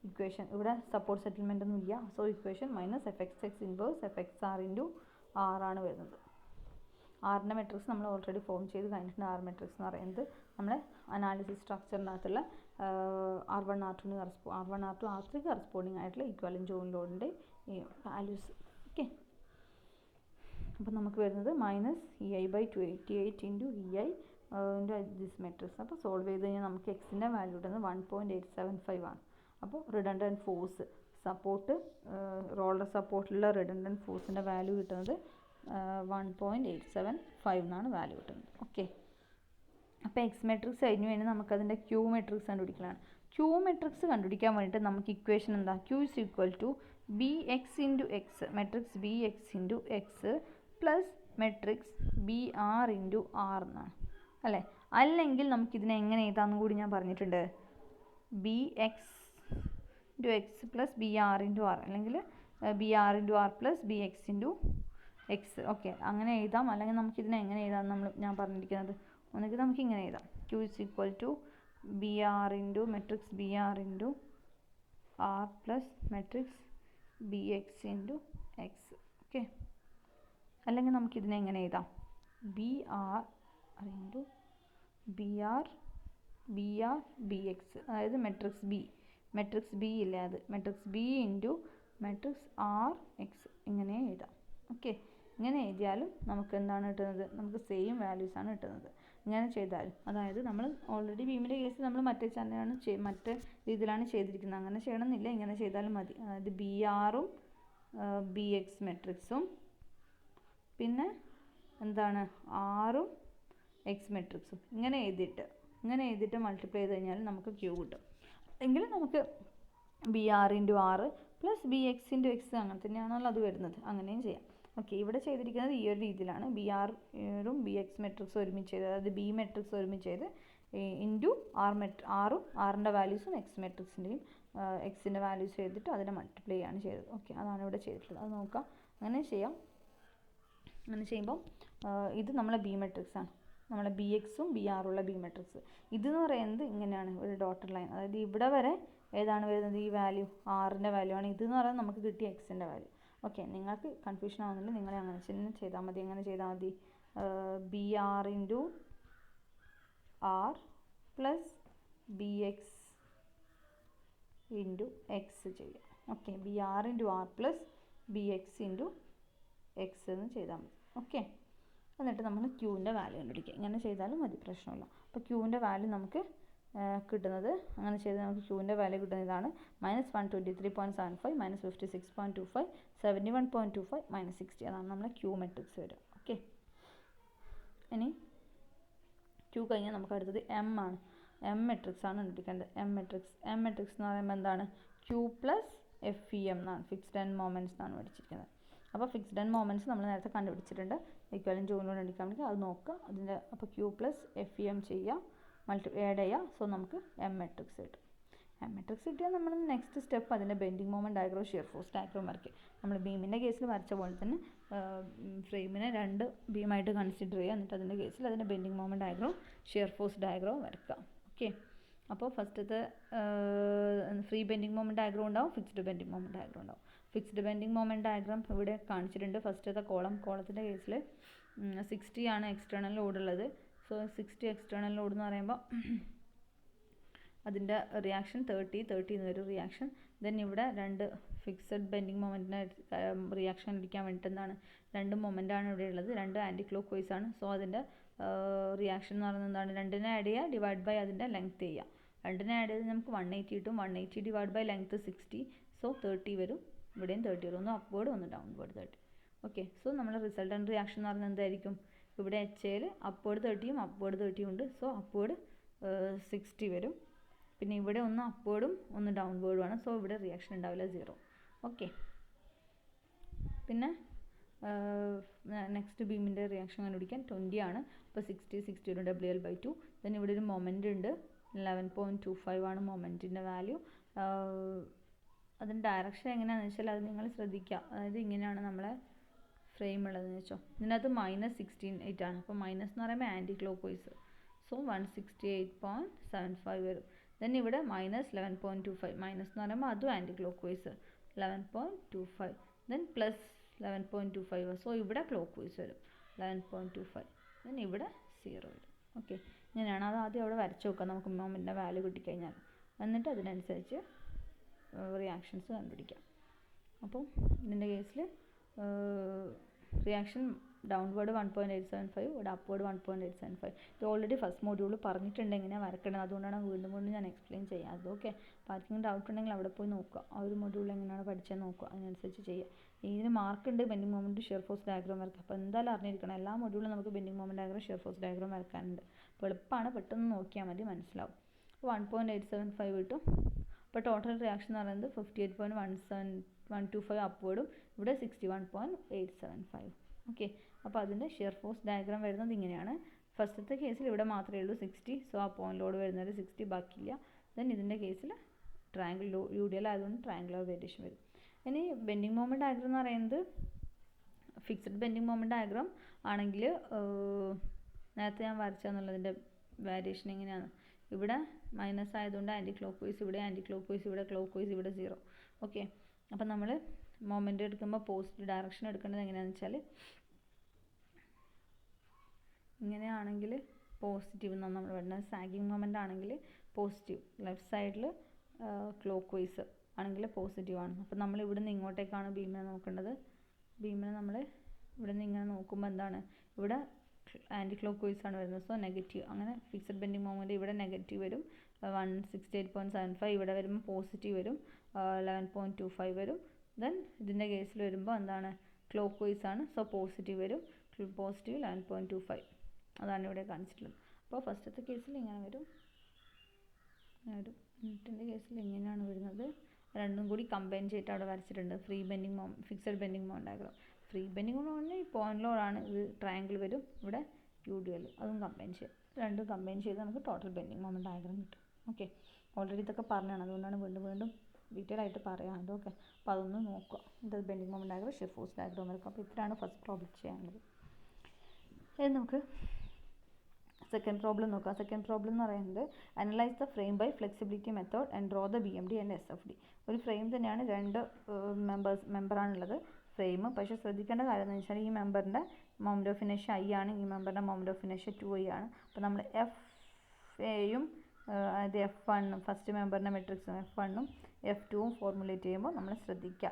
ഇക്വേഷൻ ഇവിടെ സപ്പോർട്ട് സെറ്റിൽമെൻ്റ് ഒന്നും ഇല്ല, so equation -FXX inverse FXR into R ആണ് വരുന്നത്. ആറിൻ്റെ മെട്രിക്സ് നമ്മൾ ഓൾറെഡി ഫോം ചെയ്ത് കഴിഞ്ഞിട്ടുണ്ട്. R മെട്രിക്സ് എന്ന് പറയുന്നത് നമ്മളെ അനാലിസിസ് സ്ട്രക്ചറിനകത്തുള്ള R1 R2 R1 R2 R3 corresponding ആയിട്ടുള്ള ഈക്വലൻറ്റ് ജോയിൻ ലോഡിൻ്റെ ഈ വാല്യൂസ്. ഓക്കെ, അപ്പോൾ നമുക്ക് വരുന്നത് -EI/288 into EI into this matrix. അപ്പോൾ സോൾവ് ചെയ്ത് കഴിഞ്ഞാൽ നമുക്ക് എക്സിൻ്റെ വാല്യൂ കിട്ടുന്നത് 1.875 ആണ്. അപ്പോൾ റിഡൻഡൻറ്റ് ഫോഴ്സ് സപ്പോർട്ട്, റോളർ സപ്പോർട്ടിലുള്ള റിഡൻഡൻറ്റ് ഫോഴ്സിൻ്റെ വാല്യൂ കിട്ടുന്നത് 1.875 എന്നാണ് വാല്യൂ കിട്ടുന്നത്. ഓക്കെ, അപ്പോൾ എക്സ് മെട്രിക്സ് കഴിഞ്ഞു കഴിഞ്ഞാൽ നമുക്കതിൻ്റെ ക്യൂ മെട്രിക്സ് കണ്ടുപിടിക്കലാണ്. ക്യൂ മെട്രിക്സ് കണ്ടുപിടിക്കാൻ വേണ്ടിയിട്ട് നമുക്ക് ഇക്വേഷൻ എന്താ? Q is equal to BX into X, matrix BX into X plus matrix BR into R എന്നാണ് അല്ലേ? അല്ലെങ്കിൽ നമുക്കിതിനെ എങ്ങനെ എഴുതാമെന്ന് കൂടി ഞാൻ പറഞ്ഞിട്ടുണ്ട്. BX into X plus BR into R, അല്ലെങ്കിൽ BR into R plus BX into X. Okay, അങ്ങനെ എഴുതാം. അല്ലെങ്കിൽ നമുക്കിതിനെ എങ്ങനെ എഴുതാം ഞാൻ പറഞ്ഞിരിക്കുന്നത്, ഒന്നുകിൽ നമുക്ക് ഇങ്ങനെ എഴുതാം. Q is equal to BR into matrix BR into R plus matrix BX into X. Okay, അല്ലെങ്കിൽ നമുക്കിതിനെ എങ്ങനെ എഴുതാം? BR into BX, അതായത് മെട്രിക്സ് B ഇല്ലേ, അത് matrix B into matrix RX ഇങ്ങനെ എഴുതാം. ഓക്കെ, ഇങ്ങനെ എഴുതിയാലും നമുക്ക് എന്താണ് കിട്ടുന്നത്? നമുക്ക് സെയിം വാല്യൂസാണ് കിട്ടുന്നത്. ഇങ്ങനെ ചെയ്താലും, അതായത് നമ്മൾ ഓൾറെഡി ബീമിൻ്റെ കേസ് നമ്മൾ മറ്റേ രീതിയിലാണ് ചെയ്തിരിക്കുന്നത്. അങ്ങനെ ചെയ്യണമെന്നില്ല, ഇങ്ങനെ ചെയ്താലും മതി. അതായത് BRഉം BX മെട്രിക്സും പിന്നെ എന്താണ് ആറും X മെട്രിക്സും ഇങ്ങനെ എഴുതിയിട്ട് മൾട്ടിപ്ലൈ ചെയ്ത് കഴിഞ്ഞാൽ നമുക്ക് Q കിട്ടും. എങ്കിൽ നമുക്ക് BR into R plus BX into X അങ്ങനെ തന്നെയാണല്ലോ അത് വരുന്നത്, അങ്ങനെയും ചെയ്യാം. ഓക്കെ, ഇവിടെ ചെയ്തിരിക്കുന്നത് ഈ ഒരു രീതിയിലാണ്. BRും BX മെട്രിക്സും ഒരുമിച്ച് ചെയ്ത്, അതായത് B മെട്രിക്സ് ഒരുമിച്ച് ചെയ്ത് ഇൻറ്റു ആറും ആറിൻ്റെ വാല്യൂസും X മെട്രിക്സിൻ്റെയും Xൻ്റെ വാല്യൂസ് ചെയ്തിട്ട് അതിനെ മൾട്ടിപ്ലൈ ആണ് ചെയ്തത്. ഓക്കെ, അതാണ് ഇവിടെ ചെയ്തിട്ടുള്ളത്. അത് നോക്കാം, അങ്ങനെ ചെയ്യാം. അങ്ങനെ ചെയ്യുമ്പം ഇത് നമ്മളെ B മെട്രിക്സാണ്, നമ്മളെ BXും BRുള്ള B മെട്രിക്സ്. ഇതെന്ന് പറയുന്നത് ഇങ്ങനെയാണ്, ഒരു ഡോട്ടഡ് ലൈൻ. അതായത് ഇവിടെ വരെ ഏതാണ് വരുന്നത്? ഈ വാല്യൂ ആറിൻ്റെ വാല്യൂ ആണ്. ഇതെന്ന് പറയുന്നത് നമുക്ക് കിട്ടിയ Xൻ്റെ വാല്യൂ. ഓക്കെ, നിങ്ങൾക്ക് കൺഫ്യൂഷൻ ആവുന്നില്ല, നിങ്ങളെ അങ്ങനെ തന്നെ ചെയ്താൽ മതി. എങ്ങനെ ചെയ്താൽ മതി? BR into R plus BX into X ചെയ്യുക. Okay, BR into R plus BX into X എന്ന് ചെയ്താൽ മതി. ഓക്കെ, എന്നിട്ട് നമ്മൾ ക്യൂവിൻ്റെ വാല്യൂ കണ്ടുപിടിക്കുക. ഇങ്ങനെ ചെയ്താലും മതി, പ്രശ്നമില്ല. അപ്പോൾ ക്യൂവിൻ്റെ വാല്യൂ നമുക്ക് കിട്ടുന്നത്, അങ്ങനെ ചെയ്ത് നമുക്ക് ക്യൂവിൻ്റെ വാല്യൂ കിട്ടുന്നത് ഇതാണ്: -123.75 -56.25 71.25 -60. അതാണ് നമ്മളെ ക്യൂ മെട്രിക്സ് വരിക. ഓക്കെ, ഇനി ക്യൂ കഴിഞ്ഞാൽ നമുക്ക് അടുത്തത് M ആണ്. M മെട്രിക്സ് ആണ് കണ്ടുപിടിക്കേണ്ടത്. M മെട്രിക്സ് എന്ന് പറയുമ്പോൾ എന്താണ്? Q പ്ലസ് FEM എന്നാണ്, ഫിക്സ്ഡ് എൻഡ് മൊമെൻറ്റ്സ് എന്നാണ് പഠിച്ചിരിക്കുന്നത്. അപ്പോൾ ഫിക്സ്ഡ് എൻഡ് മൊമെൻറ്റ്സ് നമ്മൾ നേരത്തെ കണ്ടുപിടിച്ചിട്ടുണ്ട്. ഈക്വലൻറ്റ് ജോയിനോട് എടുക്കാൻ വേണ്ടി അത് നോക്കുക. അതിൻ്റെ അപ്പോൾ Q പ്ലസ് FEM ചെയ്യുക, ആഡ് ചെയ്യുക. സോ നമുക്ക് M മെട്രിക്സ് കിട്ടും. M മെട്രിക്സ് കിട്ടിയാൽ നമ്മൾ നെക്സ്റ്റ് സ്റ്റെപ്പ് അതിൻ്റെ bending moment diagram, shear force diagram വരയ്ക്കുക. നമ്മൾ ബീമിൻ്റെ കേസിൽ വരച്ച പോലെ തന്നെ ഫ്രെയിമിനെ 2 ബീമായിട്ട് കൺസിഡർ ചെയ്യുക. എന്നിട്ട് അതിൻ്റെ കേസിൽ അതിൻ്റെ bending moment diagram, shear force diagram വരയ്ക്കുക. ഓക്കെ, അപ്പോൾ ഫസ്റ്റത്തെ ഫ്രീ ബെൻഡിങ് മൊമെൻറ്റ് ഡയഗ്രം ഉണ്ടാവും, ഫിക്സ്ഡ് ബെൻഡിങ് മൊമെൻറ്റ് ഡയഗ്രം ഉണ്ടാവും. ഫിക്സ്ഡ് ബെൻഡിങ് മൊമെൻറ്റ് ഡയഗ്രം ഇവിടെ കാണിച്ചിട്ടുണ്ട്. ഫസ്റ്റത്തെ കോളത്തിൻ്റെ കേസിൽ 60 ആണ് എക്സ്റ്റേണൽ ലോഡ് ഉള്ളത്. സോ 60 എക്സ്റ്റേണൽ ലോഡ് എന്ന് പറയുമ്പോൾ അതിൻ്റെ റിയാക്ഷൻ 30 എന്ന് വരും റിയാക്ഷൻ. ദെൻ ഇവിടെ 2 ഫിക്സഡ് ബെൻഡിങ് മൊമെൻറ്റിൻ്റെ റിയാക്ഷൻ അടിക്കാൻ വേണ്ടിയിട്ട് എന്താണ്, 2 മൊമെൻറ്റാണ് ഇവിടെ ഉള്ളത്, 2 ആൻറ്റി ക്ലോക്ക് വൈസ് ആണ്. സോ അതിൻ്റെ റിയാക്ഷൻ എന്ന് പറയുന്നത് എന്താണ്? 2നെ ആഡ് ചെയ്യുക, ഡിവൈഡ് ബൈ അതിൻ്റെ ലെങ്ത് ചെയ്യുക. 2നെ ആഡ് ചെയ്ത് നമുക്ക് 180 കിട്ടും. 180 ഡിവൈഡ് ബൈ ലെങ്ത് 60, സോ 30 വരും. ഇവിടെയും 30 വരും. ഒന്ന് അപ്വേർഡ് ഒന്ന് ഡൗൺവേർഡ് 30. ഓക്കെ, സോ നമ്മുടെ റിസൾട്ടൻറ്റ് റിയാക്ഷൻ എന്ന് പറയുന്നത് എന്തായിരിക്കും? ഇവിടെ HAയിൽ അപ്വേർഡ് 30യും അപ്വേർഡ് 30യും ഉണ്ട്. സോ അപ്വേർഡ് 60 വരും. പിന്നെ ഇവിടെ ഒന്ന് അപ്വേർഡും ഒന്ന് ഡൗൺവേർഡും ആണ്. സോ ഇവിടെ റിയാക്ഷൻ ഉണ്ടാവില്ല, 0. ഓക്കെ. പിന്നെ നെക്സ്റ്റ് ബീമിൻ്റെ റിയാക്ഷൻ കണ്ടുപിടിക്കാൻ 20 ആണ്. അപ്പോൾ 60 ഒരു WL/2. ദെൻ ഇവിടെ ഒരു മൊമെൻ്റ് ഉണ്ട്, 11.25 ആണ് മൊമെൻറ്റിൻ്റെ വാല്യൂ. അതിൻ്റെ ഡയറക്ഷൻ എങ്ങനെയാണെന്ന് വെച്ചാൽ അത് നിങ്ങൾ ശ്രദ്ധിക്കുക. അതായത് ഇങ്ങനെയാണ് നമ്മളെ ഫ്രെയിം ഉള്ളതെന്ന് വെച്ചോ. ഇതിനകത്ത് -16.8 ആണ്. അപ്പോൾ മൈനസ് എന്ന് പറയുമ്പോൾ ആൻറ്റി ക്ലോക്ക് വൈസ്, സോ 168.75 വരും. ദെൻ ഇവിടെ -11.25, മൈനസ് എന്ന് പറയുമ്പോൾ അതും anticlockwise 11.25. Then plus 11.25, so ഇവിടെ ക്ലോക്ക് വൈസ് വരും 11.25. ദെൻ ഇവിടെ 0 വരും. ഓക്കെ, ഇങ്ങനെയാണ്. അത് ആദ്യം അവിടെ വരച്ച് നോക്കാം നമുക്ക് മൊമെൻറ്റിൻ്റെ വാല്യൂ കിട്ടിക്കഴിഞ്ഞാൽ. എന്നിട്ട് അതിനനുസരിച്ച് റിയാക്ഷൻസ് കണ്ടുപിടിക്കാം. അപ്പോൾ ഇതിൻ്റെ കേസിൽ റിയാക്ഷൻ ഡൗൺവേർഡ് 1.875, ഇവിടെ അപ്വേർഡ് 1.875. ഇത് ഓൾറെഡി ഫസ്റ്റ് മോഡ്യൂൾ പറഞ്ഞിട്ടുണ്ട് എങ്ങനെയാണ് വരക്കേണ്ടത്, അതുകൊണ്ടാണ് വീണ്ടും ഞാൻ എക്സ്പ്ലെയിൻ ചെയ്യാത്തത്. ഓക്കെ, അപ്പോൾ ആർക്കെങ്കിലും ഡൗട്ട് ഉണ്ടെങ്കിൽ അവിടെ പോയി നോക്കുക, ആ ഒരു മോഡ്യൂൾ എങ്ങനെയാണ് പഠിച്ചത് നോക്കുക, അതിനനുസരിച്ച് ചെയ്യുക. ഇതിന് മാർക്കുണ്ട് bending moment shear force diagram വരക്കുക. അപ്പോൾ എന്തായാലും അറിഞ്ഞിരിക്കണം, എല്ലാ മോഡ്യൂളിലും നമുക്ക് bending moment diagram shear force diagram വരക്കാനുണ്ട്. അപ്പോൾ എളുപ്പമാണ്, പെട്ടെന്ന് നോക്കിയാൽ മതി, മനസ്സിലാവും. 1.875 കിട്ടും. അപ്പോൾ ടോട്ടൽ റിയാക്ഷൻ എന്ന് പറയുന്നത് 58.125 അപ്വേർഡും ഇവിടെ 61.875. ഓക്കെ, അപ്പോൾ അതിൻ്റെ ഷിയർ ഫോഴ്സ് ഡയഗ്രാം വരുന്നത് ഇങ്ങനെയാണ്. ഫസ്റ്റത്തെ കേസിൽ ഇവിടെ മാത്രമേ ഉള്ളൂ 60, സോ ആ പോയിന്റ് ലോഡ് വരുന്നത് 60, ബാക്കിയില്ല. ദെൻ ഇതിൻ്റെ കേസിൽ ട്രയാങ്കിൾ UDL ആയതുകൊണ്ട് ട്രയാങ്കുലർ വേരിയേഷൻ വരും. ഇനി ബെൻഡിങ് മൊമെൻറ്റ് ഡയഗ്രാം എന്ന് പറയുന്നത് ഫിക്സഡ് ബെൻഡിങ് മൊമെൻറ്റ് ഡയഗ്രാം ആണെങ്കിൽ നേരത്തെ ഞാൻ വരച്ചെന്നുള്ളതിൻ്റെ വേരിയേഷൻ എങ്ങനെയാണ്. ഇവിടെ മൈനസ് ആയതുകൊണ്ട് ആൻറ്റി ക്ലോക്ക് വൈസ്, ഇവിടെ ആൻറ്റി ക്ലോക്ക് വൈസ്, ഇവിടെ ക്ലോക്ക് വൈസ്, ഇവിടെ 0. ഓക്കെ, അപ്പം നമ്മൾ മൊമെൻ്റ് എടുക്കുമ്പോൾ പോസിറ്റീവ് ഡയറക്ഷൻ എടുക്കേണ്ടത് എങ്ങനെയാണെന്ന് വെച്ചാൽ ഇങ്ങനെയാണെങ്കിൽ പോസിറ്റീവ് എന്നാണ് നമ്മൾ വരുന്നത്. സാഗിങ് മൊമെൻ്റ് ആണെങ്കിൽ പോസിറ്റീവ്, ലെഫ്റ്റ് സൈഡിൽ ക്ലോക്ക് വൈസ് ആണെങ്കിൽ പോസിറ്റീവ് ആണ്. അപ്പോൾ നമ്മൾ ഇവിടെ നിന്ന് ഇങ്ങോട്ടേക്കാണ് ബീമിനെ നോക്കേണ്ടത്. ബീമിനെ നമ്മൾ ഇവിടെ നിന്ന് ഇങ്ങനെ നോക്കുമ്പോൾ എന്താണ്, ഇവിടെ ആൻറ്റി ക്ലോക്ക് വൈസ് ആണ് വരുന്നത്, സോ നെഗറ്റീവ്. അങ്ങനെ ഫിക്സഡ് ബെൻഡിങ് മൊമെൻറ്റ് ഇവിടെ നെഗറ്റീവ് വരും 168.75, ഇവിടെ വരുമ്പോൾ പോസിറ്റീവ് വരും 11.25 വരും. ദെൻ ഇതിൻ്റെ കേസിൽ വരുമ്പോൾ എന്താണ്, ക്ലോക്ക് വൈസ് ആണ്, സോ പോസിറ്റീവ് വരും, പോസിറ്റീവ് 11.25. അതാണ് ഇവിടെ കാണിച്ചിട്ടുള്ളത്. അപ്പോൾ ഫസ്റ്റത്തെ കേസിൽ ഇങ്ങനെ വരും, ഇതിൻ്റെ കേസിൽ ഇങ്ങനെയാണ് വരുന്നത്. രണ്ടും കൂടി കമ്പൈൻ ചെയ്തിട്ട് അവിടെ വരച്ചിട്ടുണ്ട്. Free bending fixed bending moment diagram. Free bending moment ഈ പോയിന്റ് ലോഡാണ്, ഇത് ട്രയാങ്കിൾ വരും, ഇവിടെ UDL, അതും കമ്പൈൻ ചെയ്യും. രണ്ടും കമ്പൈൻ ചെയ്ത് നമുക്ക് ടോട്ടൽ ബെൻഡിങ് മൊമെൻറ്റ് ഡയഗ്രാം കിട്ടും. ഓക്കെ, ഓൾറെഡി ഇതൊക്കെ പറഞ്ഞാണ്, അതുകൊണ്ടാണ് വീണ്ടും ഡീറ്റെയിൽ ആയിട്ട് പറയാം. അതൊക്കെ അപ്പോൾ അതൊന്ന് നോക്കുക. ഇത് bending moment diagram, shear force diagram വരക്കുക. അപ്പോൾ ഇത്രയാണ് ഫസ്റ്റ് പ്രോബ്ലം ചെയ്യാനുള്ളത്. ഇത് നമുക്ക് സെക്കൻഡ് പ്രോബ്ലം നോക്കാം. സെക്കൻഡ് പ്രോബ്ലം എന്ന് പറയുന്നത് analyse the frame by flexibility method and draw the BMD and SFD. ഒരു ഫ്രെയിം തന്നെയാണ്, രണ്ട് മെമ്പറാണുള്ളത് ഫ്രെയിം. പക്ഷേ ശ്രദ്ധിക്കേണ്ട കാര്യം എന്ന് വെച്ചാൽ ഈ മെമ്പറിൻ്റെ മൊമെൻറ്റ് ഓഫ് ഇനേഷ്യ I ആണ്, ഈ മെമ്പറിൻ്റെ മൊമെൻറ്റ് ഓഫ് ഇനേഷ്യ 2I ആണ്. അപ്പോൾ നമ്മൾ FAയും അതായത് F1 ഫസ്റ്റ് മെമ്പറിൻ്റെ മെട്രിക്സും F1ഉം F2ഉം ഫോർമുലേറ്റ് ചെയ്യുമ്പോൾ നമ്മൾ ശ്രദ്ധിക്കുക,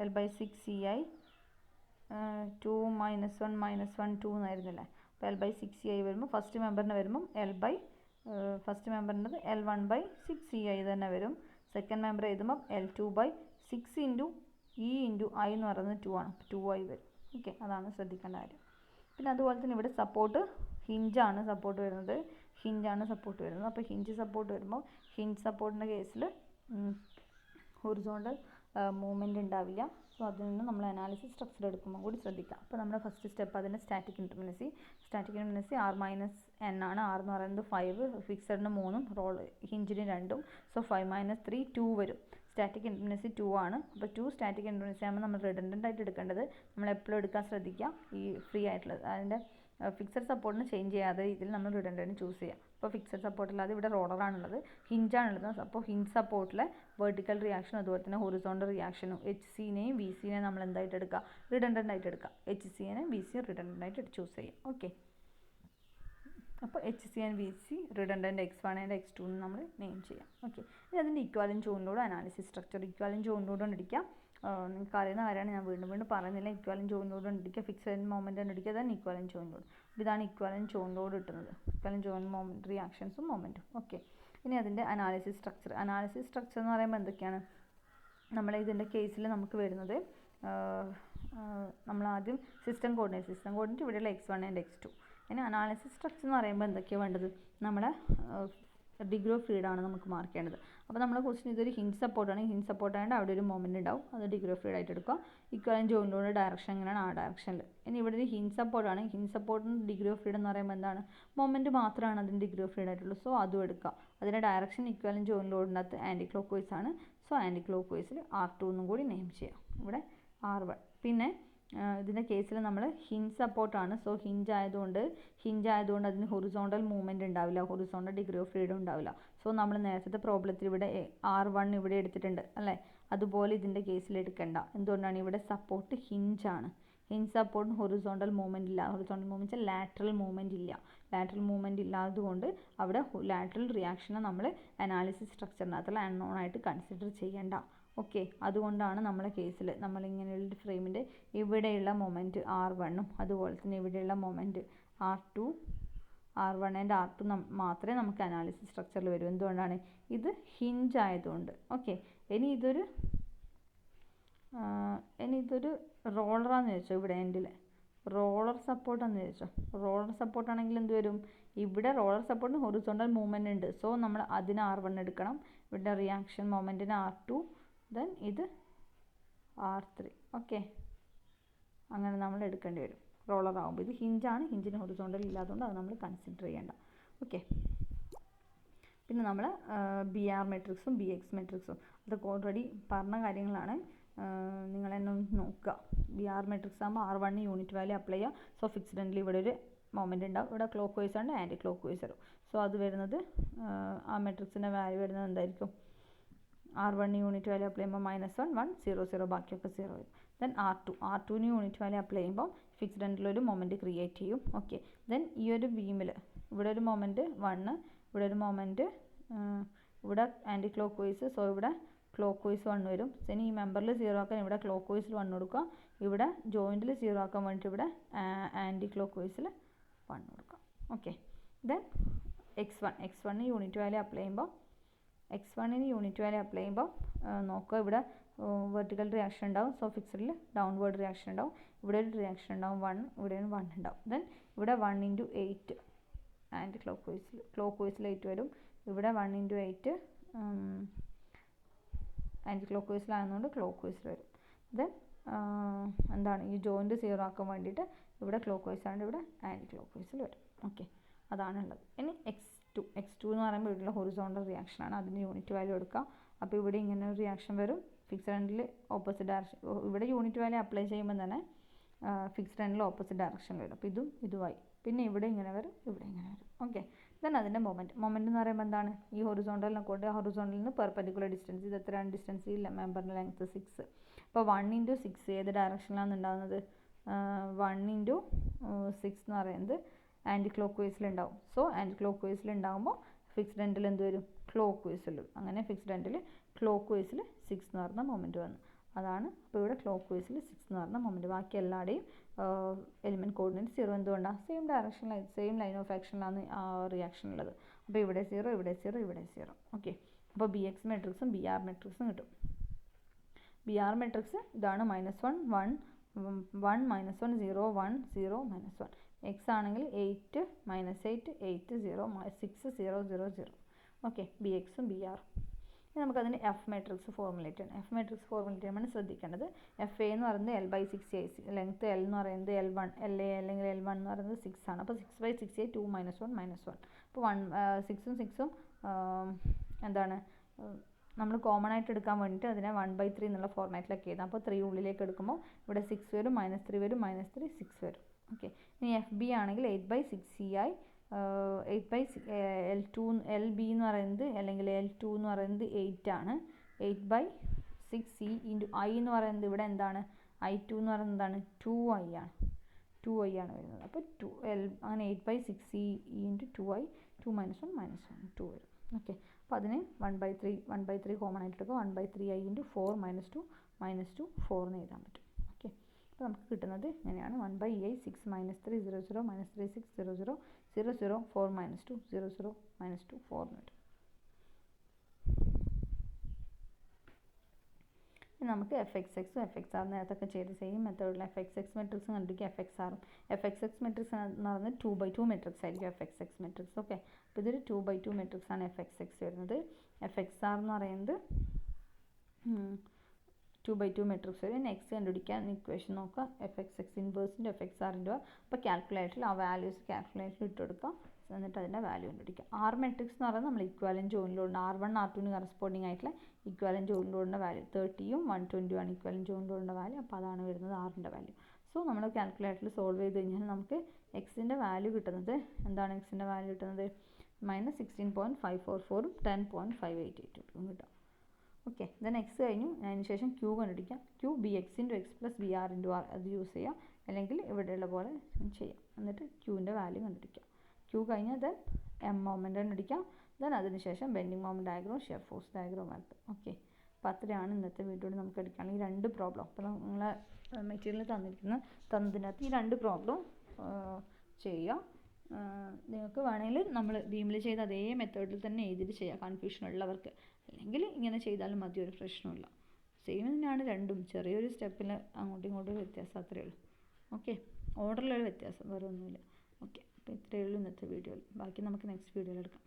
L/6CI 2 - 1 - 1 2 എന്നായിരുന്നില്ലേ. അപ്പോൾ L/6CI വരുമ്പോൾ ഫസ്റ്റ് മെമ്പറിന് വരുമ്പം ഫസ്റ്റ് മെമ്പറിൻ്റെ L1/6CI തന്നെ വരും. സെക്കൻഡ് മെമ്പർ എഴുതുമ്പം L2/6 × E × I എന്ന് പറയുന്നത് 2 ആണ്, 2I വരും. ഓക്കെ, അതാണ് ശ്രദ്ധിക്കേണ്ട കാര്യം. പിന്നെ അതുപോലെ തന്നെ ഇവിടെ സപ്പോർട്ട് ഹിഞ്ചാണ് സപ്പോർട്ട് വരുന്നത്. അപ്പോൾ ഹിഞ്ച് സപ്പോർട്ട് വരുമ്പോൾ ഹിഞ്ച് സപ്പോർട്ടിൻ്റെ കേസിൽ ഹൊറിസോണ്ടൽ മൂവ്മെൻറ്റ് ഉണ്ടാവില്ല. സോ അതിൽ നിന്ന് നമ്മൾ അനാലിസിസ് സ്ട്രക്ചർ എടുക്കുമ്പോൾ കൂടി ശ്രദ്ധിക്കാം. അപ്പോൾ നമ്മുടെ ഫസ്റ്റ് സ്റ്റെപ്പ് അതിൻ്റെ സ്റ്റാറ്റിക് ഇൻഡിപെൻഡൻസി R - N ആണ്. R എന്ന് പറയുന്നത് 5, ഫിക്സഡിന് 3, റോൾ ഹിഞ്ചിന് 2, സോ 5 - 3 2 വരും. സ്റ്റാറ്റിക് ഇൻഡിപെൻഡൻസി 2 ആണ്. അപ്പോൾ 2 സ്റ്റാറ്റിക് ഇൻഡിപെൻഡൻസി ആകുമ്പോൾ നമ്മൾ റിഡൻഡൻ്റ് ആയിട്ട് എടുക്കേണ്ടത്, നമ്മൾ എപ്പോഴും എടുക്കാൻ ശ്രദ്ധിക്കുക ഈ ഫ്രീ ആയിട്ടുള്ളത്. അതിൻ്റെ ഫിക്സഡ് സപ്പോർട്ടിന് ചേഞ്ച് ചെയ്യാതെ രീതിയിൽ നമ്മൾ റിഡൻഡൻറ്റ് ചൂസ് ചെയ്യുക. അപ്പോൾ ഫിക്സഡ് സപ്പോർട്ടില്ലാതെ ഇവിടെ റോളറാണുള്ളത്, ഹിഞ്ചാണുള്ളത്. അപ്പോൾ ഹിഞ്ച് സപ്പോർട്ടിലെ വെർട്ടിക്കൽ റിയാക്ഷനും അതുപോലെ തന്നെ ഹൊറിസോണ്ടൽ റിയാക്ഷനും HCനെയും VCനെയും നമ്മൾ എന്തായിട്ട് എടുക്കുക, റിഡൻഡൻ്റ് ആയിട്ട് എടുക്കുക. HCനെയും VCയും റിഡൻഡൻ്റ് ആയിട്ട് ചൂസ് ചെയ്യുക. ഓക്കെ, അപ്പോൾ HC and VC redundant X1 and X2 എന്ന് നമ്മൾ നെയിം ചെയ്യാം. ഓക്കെ, ഇനി അതിൻ്റെ ഇക്വാലൻ ജോയിനിലൂടെ അനാലിസിസ് സ്ട്രക്ചർ ഇക്വാലൻ ജോയിനിലൂടെ ഇടിക്കുക. നിങ്ങൾക്ക് അറിയുന്ന കാര്യമാണ്, ഞാൻ വീണ്ടും പറയുന്നില്ല. ഇക്വാലൻ ജോയിനിലൂടെ ഇടിക്കുക, ഫിക്സഡ് മൊമെൻറ്റ് ഇടിക്കുക, then ഇക്വാലൻ ജോയിനിലൂടെ. ഇതാണ് ഇക്വാലൻ ജോയിനിലൂടെ കിട്ടുന്നത്, ഇക്വാലൻ ജോയിൻ മൊമെൻറ്റ് റിയാക്ഷൻസും മൊമെൻറ്റും. ഓക്കെ, ഇനി അതിൻ്റെ അനാലിസിസ് സ്ട്രക്ചർ എന്ന് പറയുമ്പോൾ എന്തൊക്കെയാണ് നമ്മൾ ഇതിൻ്റെ കേസിൽ നമുക്ക് വരുന്നത്. നമ്മൾ ആദ്യം സിസ്റ്റം കോർഡിനേറ്റ് ഇവിടെയുള്ള X1 ആൻഡ് X2. ഇനി അനാലിസിസ് സ്ട്രക്ചർ എന്ന് പറയുമ്പോൾ എന്തൊക്കെയാണ് വേണ്ടത്, നമ്മുടെ ഡിഗ്രി ഓഫ് ഫ്രീഡമാണ് നമുക്ക് മാർക്ക് ചെയ്യേണ്ടത്. അപ്പോൾ നമ്മളെ ക്വസ്റ്റ്യൻ ഇതൊരു ഹിഞ്ച് സപ്പോർട്ടാണ്. ഹിഞ്ച് സപ്പോർട്ട് ആയതുകൊണ്ട് അവിടെ ഒരു മൊമെൻറ്റ് ഉണ്ടാവും, അത് ഡിഗ്രി ഓഫ് ഫ്രീഡ് ആയിട്ട് എടുക്കുക. ഇക്വലൻറ്റ് ജോയിൻറ്റോടെ ഡയറക്ഷൻ എങ്ങനെയാണ് ആ ഡയറക്ഷനിൽ. ഇനി ഇവിടെ ഒരു ഹിഞ്ച് സപ്പോർട്ടാണ്. ഹിഞ്ച് സപ്പോർട്ടിന് ഡിഗ്രി ഓഫ് ഫ്രീഡ് എന്ന് പറയുമ്പോൾ എന്താണ്, മൊമെൻറ്റ് മാത്രമാണ് അതിന് ഡിഗ്രി ഓഫ് ഫ്രീഡ് ആയിട്ടുള്ളൂ. സോ അതും എടുക്കുക. അതിൻ്റെ ഡയറക്ഷൻ ഇക്വലൻറ്റ് ജോയിൻറ്റ് ലോഡിനകത്ത് ആൻറ്റി ക്ലോക്ക് വൈസ് ആണ്. സോ ആൻറ്റി ക്ലോക്ക് വൈസിൽ R2 എന്നും കൂടി നെയിം ചെയ്യാം. ഇവിടെ R1. പിന്നെ ഇതിൻ്റെ കേസിൽ നമ്മൾ ഹിഞ്ച് സപ്പോർട്ടാണ്. സോ ഹിഞ്ച് ആയതുകൊണ്ട് അതിന് ഹൊറിസോണ്ടൽ മൂവ്മെൻറ്റ് ഉണ്ടാവില്ല, ഹൊറിസോണ്ടൽ ഡിഗ്രി ഓഫ് ഫ്രീഡം ഉണ്ടാവില്ല. സോ നമ്മൾ നേരത്തെ പ്രോബ്ലത്തിൽ ഇവിടെ R1 ഇവിടെ എടുത്തിട്ടുണ്ട് അല്ലേ, അതുപോലെ ഇതിൻ്റെ കേസിൽ എടുക്കേണ്ട. എന്തുകൊണ്ടാണ്, ഇവിടെ സപ്പോർട്ട് ഹിഞ്ചാണ്. ഹിഞ്ച് സപ്പോർട്ടിന് ഹൊറിസോണ്ടൽ മൂവ്മെൻറ്റ് ഇല്ല. ഹൊറിസോണ്ടൽ മൂവ്മെൻറ്റ് ലാറ്ററൽ മൂവ്മെൻറ്റ് ഇല്ല. ലാറ്ററൽ മൂവ്മെൻറ്റ് ഇല്ലാത്തതുകൊണ്ട് അവിടെ ലാറ്ററൽ റിയാക്ഷനെ നമ്മൾ അനാലിസിസ് സ്ട്രക്ചറിനകത്തുള്ള അൺനോൺ ആയിട്ട് കൺസിഡർ ചെയ്യേണ്ട. ഓക്കെ, അതുകൊണ്ടാണ് നമ്മളെ കേസിൽ നമ്മളിങ്ങനെയുള്ള ഫ്രെയിമിൻ്റെ ഇവിടെയുള്ള മൊമെൻറ്റ് R1ഉം അതുപോലെ തന്നെ ഇവിടെയുള്ള moment R2, R1 and R2 മാത്രമേ നമുക്ക് അനാലിസിസ് സ്ട്രക്ചറിൽ വരൂ. എന്തുകൊണ്ടാണ്, ഇത് ഹിഞ്ച് ആയതുകൊണ്ട്. ഓക്കെ, ഇനി ഇതൊരു റോളറാന്ന് ചോദിച്ചോ, ഇവിടെ എൻഡിൽ റോളർ സപ്പോർട്ടാന്ന് ചോദിച്ചോ. റോളർ സപ്പോർട്ടാണെങ്കിൽ എന്ത് വരും, ഇവിടെ റോളർ സപ്പോർട്ടിന് ഹൊറിസോണ്ടൽ മൂവ്മെൻറ്റ് ഉണ്ട്. സോ നമ്മൾ അതിന് R1 എടുക്കണം. ഇവിടെ റിയാക്ഷൻ മൊമെൻറ്റിന് R2, ദെൻ ഇത് R3. ഓക്കെ, അങ്ങനെ നമ്മൾ എടുക്കേണ്ടി വരും റോളർ ആകുമ്പോൾ. ഇത് ഹിഞ്ചാണ്, ഹിഞ്ചിന് ഹൊറിസോണ്ടൽ ഇല്ലാത്തതുകൊണ്ട് അത് നമ്മൾ കൺസിഡർ ചെയ്യേണ്ട. ഓക്കെ, പിന്നെ നമ്മൾ BR മെട്രിക്സും BX മെട്രിക്സും അതൊക്കെ ഓൾറെഡി പറഞ്ഞ കാര്യങ്ങളാണ്. നിങ്ങളെന്നെ ഒന്ന് നോക്കുക. BR മെട്രിക്സ് ആകുമ്പോൾ R1 യൂണിറ്റ് വാല്യൂ അപ്ലൈ ചെയ്യുക. സോ ഫിക്സ്ഡ് ഇവിടെ ഒരു മൊമെൻറ്റ് ഉണ്ടാവും. ഇവിടെ ക്ലോക്ക് വൈസ് ആണ്, ആൻറ്റി ക്ലോക്ക് വൈസ് വരും. സോ അത് വരുന്നത് ആ മെട്രിക്സിൻ്റെ വാല്യൂ വരുന്നത് എന്തായിരിക്കും, R1 യൂണിറ്റ് വാല്യൂ അപ്ലൈ ചെയ്യുമ്പോൾ -1 1 0 0 ബാക്കിയൊക്കെ 0 വരും. ദെൻ R2ന് യൂണിറ്റ് വാല്യൂ അപ്ലൈ ചെയ്യുമ്പോൾ ഫിക്സ്ഡ് എൻഡിലൊരു മൊമെൻറ്റ് ക്രിയേറ്റ് ചെയ്യും. ഓക്കെ, ദെൻ ഈ ഒരു ബീമിൽ ഇവിടെ ഒരു മൊമെൻറ്റ് 1, ഇവിടെ ഒരു മൊമെൻറ്റ്, ഇവിടെ ആൻറ്റി ക്ലോക്ക് വൈസ്. സോ ഇവിടെ ക്ലോക്ക് വൈസ് 1 വരും. ഇനി ഈ മെമ്പറിൽ 0 ആക്കാൻ ഇവിടെ ക്ലോക്ക് വൈസിൽ 1 കൊടുക്കുക. ഇവിടെ ജോയിൻറ്റിൽ 0 ആക്കാൻ വേണ്ടിയിട്ട് ഇവിടെ ആൻറ്റി ക്ലോക്ക് വൈസിൽ 1 കൊടുക്കുക. Okay, then X1 unit value apply ചെയ്യുമ്പോൾ നോക്കുക, ഇവിടെ വെർട്ടിക്കൽ റിയാക്ഷൻ ഉണ്ടാവും. സോ ഫിക്സഡിൽ ഡൗൺവേർഡ് റിയാക്ഷൻ ഉണ്ടാവും. ഇവിടെ ഒരു റിയാക്ഷൻ ഉണ്ടാവും 1, ഇവിടെ 1 ഉണ്ടാവും. ദെൻ ഇവിടെ 1 × 8 ആൻറ്റി ക്ലോക്ക് വൈസിൽ 8 വരും. ഇവിടെ 1 × 8 ആൻറ്റി ക്ലോക്ക് വൈസിലാകുന്നതുകൊണ്ട് ക്ലോക്ക് വൈസിൽ വരും. ദെൻ എന്താണ്, ഈ ജോയിൻറ്റ് 0 ആക്കാൻ വേണ്ടിയിട്ട് ഇവിടെ ക്ലോക്ക് വൈസ് ആണ്, ഇവിടെ ആൻറ്റി ക്ലോക്ക് വൈസിൽ വരും. ഓക്കെ, അതാണുള്ളത്. ഇനി X2 എന്ന് പറയുമ്പോൾ ഇവിടെയുള്ള ഹൊറിസോണ്ടൽ റിയാക്ഷനാണ്. അതിന് യൂണിറ്റ് വാല്യൂ എടുക്കുക. അപ്പോൾ ഇവിടെ ഇങ്ങനെ ഒരു റിയാക്ഷൻ വരും. ഫിക്സ്ഡ് എൻഡിൽ ഓപ്പോസിറ്റ് ഡയറക്ഷൻ, ഇവിടെ യൂണിറ്റ് വാല്യൂ അപ്ലൈ ചെയ്യുമ്പോൾ തന്നെ ഫിക്സ്ഡ് എൻഡിൽ ഓപ്പോസിറ്റ് ഡയറക്ഷൻ വരും. അപ്പോൾ ഇതുമായി പിന്നെ ഇവിടെ ഇങ്ങനെ വരും, ഇവിടെ ഇങ്ങനെ വരും. ഓക്കെ, ദെൻ അതിൻ്റെ മൊമെൻറ്റ് എന്ന് പറയുമ്പോൾ എന്താണ്, ഈ ഹൊറിസോണ്ടലിനെ കൊണ്ട് ഹൊറിസോണ്ടലിൽ നിന്ന് പെർപെൻഡിക്കുലർ ഡിസ്റ്റൻസ്, ഇത് എത്രയാണ് ഡിസ്റ്റൻസ്, ഈ മെമ്പറിൻ്റെ ലെങ്ത്ത് 6. അപ്പോൾ 1 × 6 ഏത് ഡയറക്ഷനിലാണ് ഉണ്ടാകുന്നത്, 1 × 6 എന്ന് പറയുന്നത് ആൻറ്റി ക്ലോക്ക് വൈസിലുണ്ടാവും. സോ ആൻറ്റി ക്ലോക്ക് വൈസിലുണ്ടാകുമ്പോൾ ഫിക്സ്ഡ് എൻഡിൽ എന്ത് വരും, ക്ലോക്ക് വൈസിൽ വരും. അങ്ങനെ ഫിക്സ്ഡ് എൻഡിൽ ക്ലോക്ക് വൈസിൽ 6 എന്ന് പറഞ്ഞ മൊമെൻറ്റ് വന്നു. അതാണ് അപ്പോൾ ഇവിടെ ക്ലോക്ക് വൈസിൽ 6 എന്ന് പറഞ്ഞ മൊമെൻറ്റ്. ബാക്കി എല്ലാവരുടെയും എലിമെൻറ്റ് കോർഡിനേറ്റ് 0. എന്തുകൊണ്ടാണ്, സെയിം ലൈൻ ഓഫ് ആക്ഷനിലാണ് ആ റിയാക്ഷൻ ഉള്ളത്. അപ്പോൾ ഇവിടെ 0, ഇവിടെ 0, ഇവിടെ 0. ഓക്കെ, അപ്പോൾ BX മെട്രിക്സും BR മെട്രിക്സും കിട്ടും. BR മെട്രിക്സ് ഇതാണ് -1 1 1 -1 0 1 0 -1. X ആണെങ്കിൽ 8 -8 8 0 6 0 0 0. ഓക്കെ, BXും BR. ഇനി നമുക്കതിന് F മെട്രിക്സ് ഫോർമുലേറ്റ് ചെയ്യണം. F മെട്രിക്സ് ഫോർമുലേറ്റ് ചെയ്യുമ്പോൾ ശ്രദ്ധിക്കേണ്ടത് FA എന്ന് പറയുന്നത് L/6A, ലെങ്ത്ത് L എന്ന് പറയുന്നത് L1 LA അല്ലെങ്കിൽ L1 എന്ന് പറയുന്നത് 6 ആണ്. അപ്പോൾ 6/6A 2 -1 -1. അപ്പോൾ 6ഉം 6ഉം എന്താണ്, നമ്മൾ കോമൺ ആയിട്ട് എടുക്കാൻ വേണ്ടിയിട്ട് അതിനെ 1/3 എന്നുള്ള ഫോർമാറ്റിലൊക്കെ എഴുതാം. അപ്പോൾ 3 ഉള്ളിലേക്ക് എടുക്കുമ്പോൾ ഇവിടെ 6 വരും, -3 വരും, -3 6 വരും. ഓക്കെ, ഇനി FB ആണെങ്കിൽ 8/6CI 8/L2 LB എന്ന് പറയുന്നത് അല്ലെങ്കിൽ L2 എന്ന് പറയുന്നത് 8 ആണ്. 8/6C × I എന്ന് പറയുന്നത് ഇവിടെ എന്താണ്, I2 എന്ന് പറയുന്നത് എന്താണ്, 2I ആണ്. 2I ആണ് വരുന്നത്. അപ്പോൾ അങ്ങനെ 8/6C × 2I 2 -1 -1 2 വരും. ഓക്കെ, അപ്പോൾ അതിന് 1/3 കോമൺ ആയിട്ട് എടുക്കുക. 1/3I × 4 -2 -2 4 എന്ന് എഴുതാൻ പറ്റും. ഓക്കെ, അപ്പോൾ നമുക്ക് കിട്ടുന്നത് ഇങ്ങനെയാണ്. 1/8 6 -3 0 0 -3 6 0 0 0 0 4 -2 0 0 -2 4 എന്ന് വരും. നമുക്ക് എഫ് എക്സ് എക്സും എഫ് എക്സ് ആർ നേരത്തൊക്കെ ചെയ്ത് സെയിം മെത്തേഡിൽ എഫ് എക്സ് എക്സ് മെട്രിക്സ് കണ്ടിരിക്കുക എഫ് എക്സ് ആറും എഫ് എക്സ് എക്സ് മെട്രിക്സ് എന്ന് പറയുന്നത് 2/2 മെട്രിക്സ് ആയിരിക്കും F X X matrix. Okay, അപ്പോൾ ഇതൊരു 2/2 മെട്രിക്സ് ആണ് എഫ് എക്സ് എക്സ് വരുന്നത്. എഫ് എക്സ് ആർ എന്ന് പറയുന്നത് 2/2 മെട്രിക്സ് വരും. നെക്സ്റ്റ് കണ്ടുപിടിക്കാൻ ഇക്വേഷൻ നോക്കുക. എഫ് എക്സ് എക്സ് ഇൻവേഴ്സിൻ്റെ എഫ് എക്സ് ആറിൻ്റെ അപ്പോൾ കാൽക്കുലേറ്ററിൽ ആ വാല്യൂസ് കാൽക്കുലേറ്ററിൽ ഇട്ട് കൊടുക്കുക. എന്നിട്ട് അതിൻ്റെ വാല്യൂ കണ്ടുപിടിക്കുക. ആർ മെട്രിക്സ് എന്ന് പറയുന്നത് നമ്മൾ ഇക്വാലൻറ്റ് ജോയിൻ ലോഡിൻ്റെ R1 R2 കറസ്പോണ്ടിങ് ആയിട്ടുള്ള ഇക്വാലൻറ്റ് ജോയിൻ ലോഡിൻ്റെ വാല്യൂ 30യും 120 ആണ് ഇക്വാലൻറ്റ് ജോയിൻ ലോഡിൻ്റെ വാല്യൂ. അപ്പോൾ അതാണ് വരുന്നത് ആറിൻ്റെ വാല്യൂ. സോ നമ്മൾ കാൽക്കുലേറ്ററിൽ സോൾവ് ചെയ്ത് കഴിഞ്ഞാൽ നമുക്ക് എക്സിൻ്റെ വാല്യൂ കിട്ടുന്നത് എന്താണ്? എക്സിൻ്റെ വാല്യൂ കിട്ടുന്നത് -16.544ഉം 10.588 കിട്ടും. ഓക്കെ, ദെൻ എക്സ് കഴിഞ്ഞു. അതിന് ശേഷം ക്യൂ കണ്ടുപിടിക്കാം. Q B X into X plus B R into R അത് യൂസ് ചെയ്യാം, അല്ലെങ്കിൽ ഇവിടെയുള്ള പോലെ ചെയ്യാം. എന്നിട്ട് ക്യൂവിൻ്റെ വാല്യൂ കണ്ടുപിടിക്കാം. ക്യൂ കഴിഞ്ഞാൽ ദെൻ എം മൊമെൻ്റ് കണ്ടുപിടിക്കാം. ദെൻ അതിന് ശേഷം bending moment diagram, shear force diagram വരത്തും. ഓക്കെ, അപ്പോൾ അത്രയാണ് ഇന്നത്തെ വീഡിയോയിൽ നമുക്ക് എടുക്കുകയാണ് ഈ 2 പ്രോബ്ലം. അപ്പോൾ നിങ്ങളെ മെറ്റീരിയൽ തന്നതിനകത്ത് ഈ 2 പ്രോബ്ലം ചെയ്യുക. നിങ്ങൾക്ക് വേണമെങ്കിൽ നമ്മൾ ബീമിൽ ചെയ്ത അതേ മെത്തേഡിൽ തന്നെ എഴുതിയിട്ട് ചെയ്യാം, കൺഫ്യൂഷൻ ഉള്ളവർക്ക്. അല്ലെങ്കിൽ ഇങ്ങനെ ചെയ്താലും മതി, ഒരു പ്രശ്നമില്ല. സെയിം തന്നെയാണ് രണ്ടും, ചെറിയൊരു സ്റ്റെപ്പിൽ അങ്ങോട്ടും ഇങ്ങോട്ടും വ്യത്യാസം അത്രയേ ഉള്ളൂ. ഓക്കെ, ഓർഡറിലൊരു വ്യത്യാസം, വേറെ ഒന്നുമില്ല. ഓക്കെ, അപ്പോൾ ഇത്രയേ ഉള്ളൂ ഇന്നത്തെ വീഡിയോയിൽ. ബാക്കി നമുക്ക് നെക്സ്റ്റ് വീഡിയോയിൽ എടുക്കാം.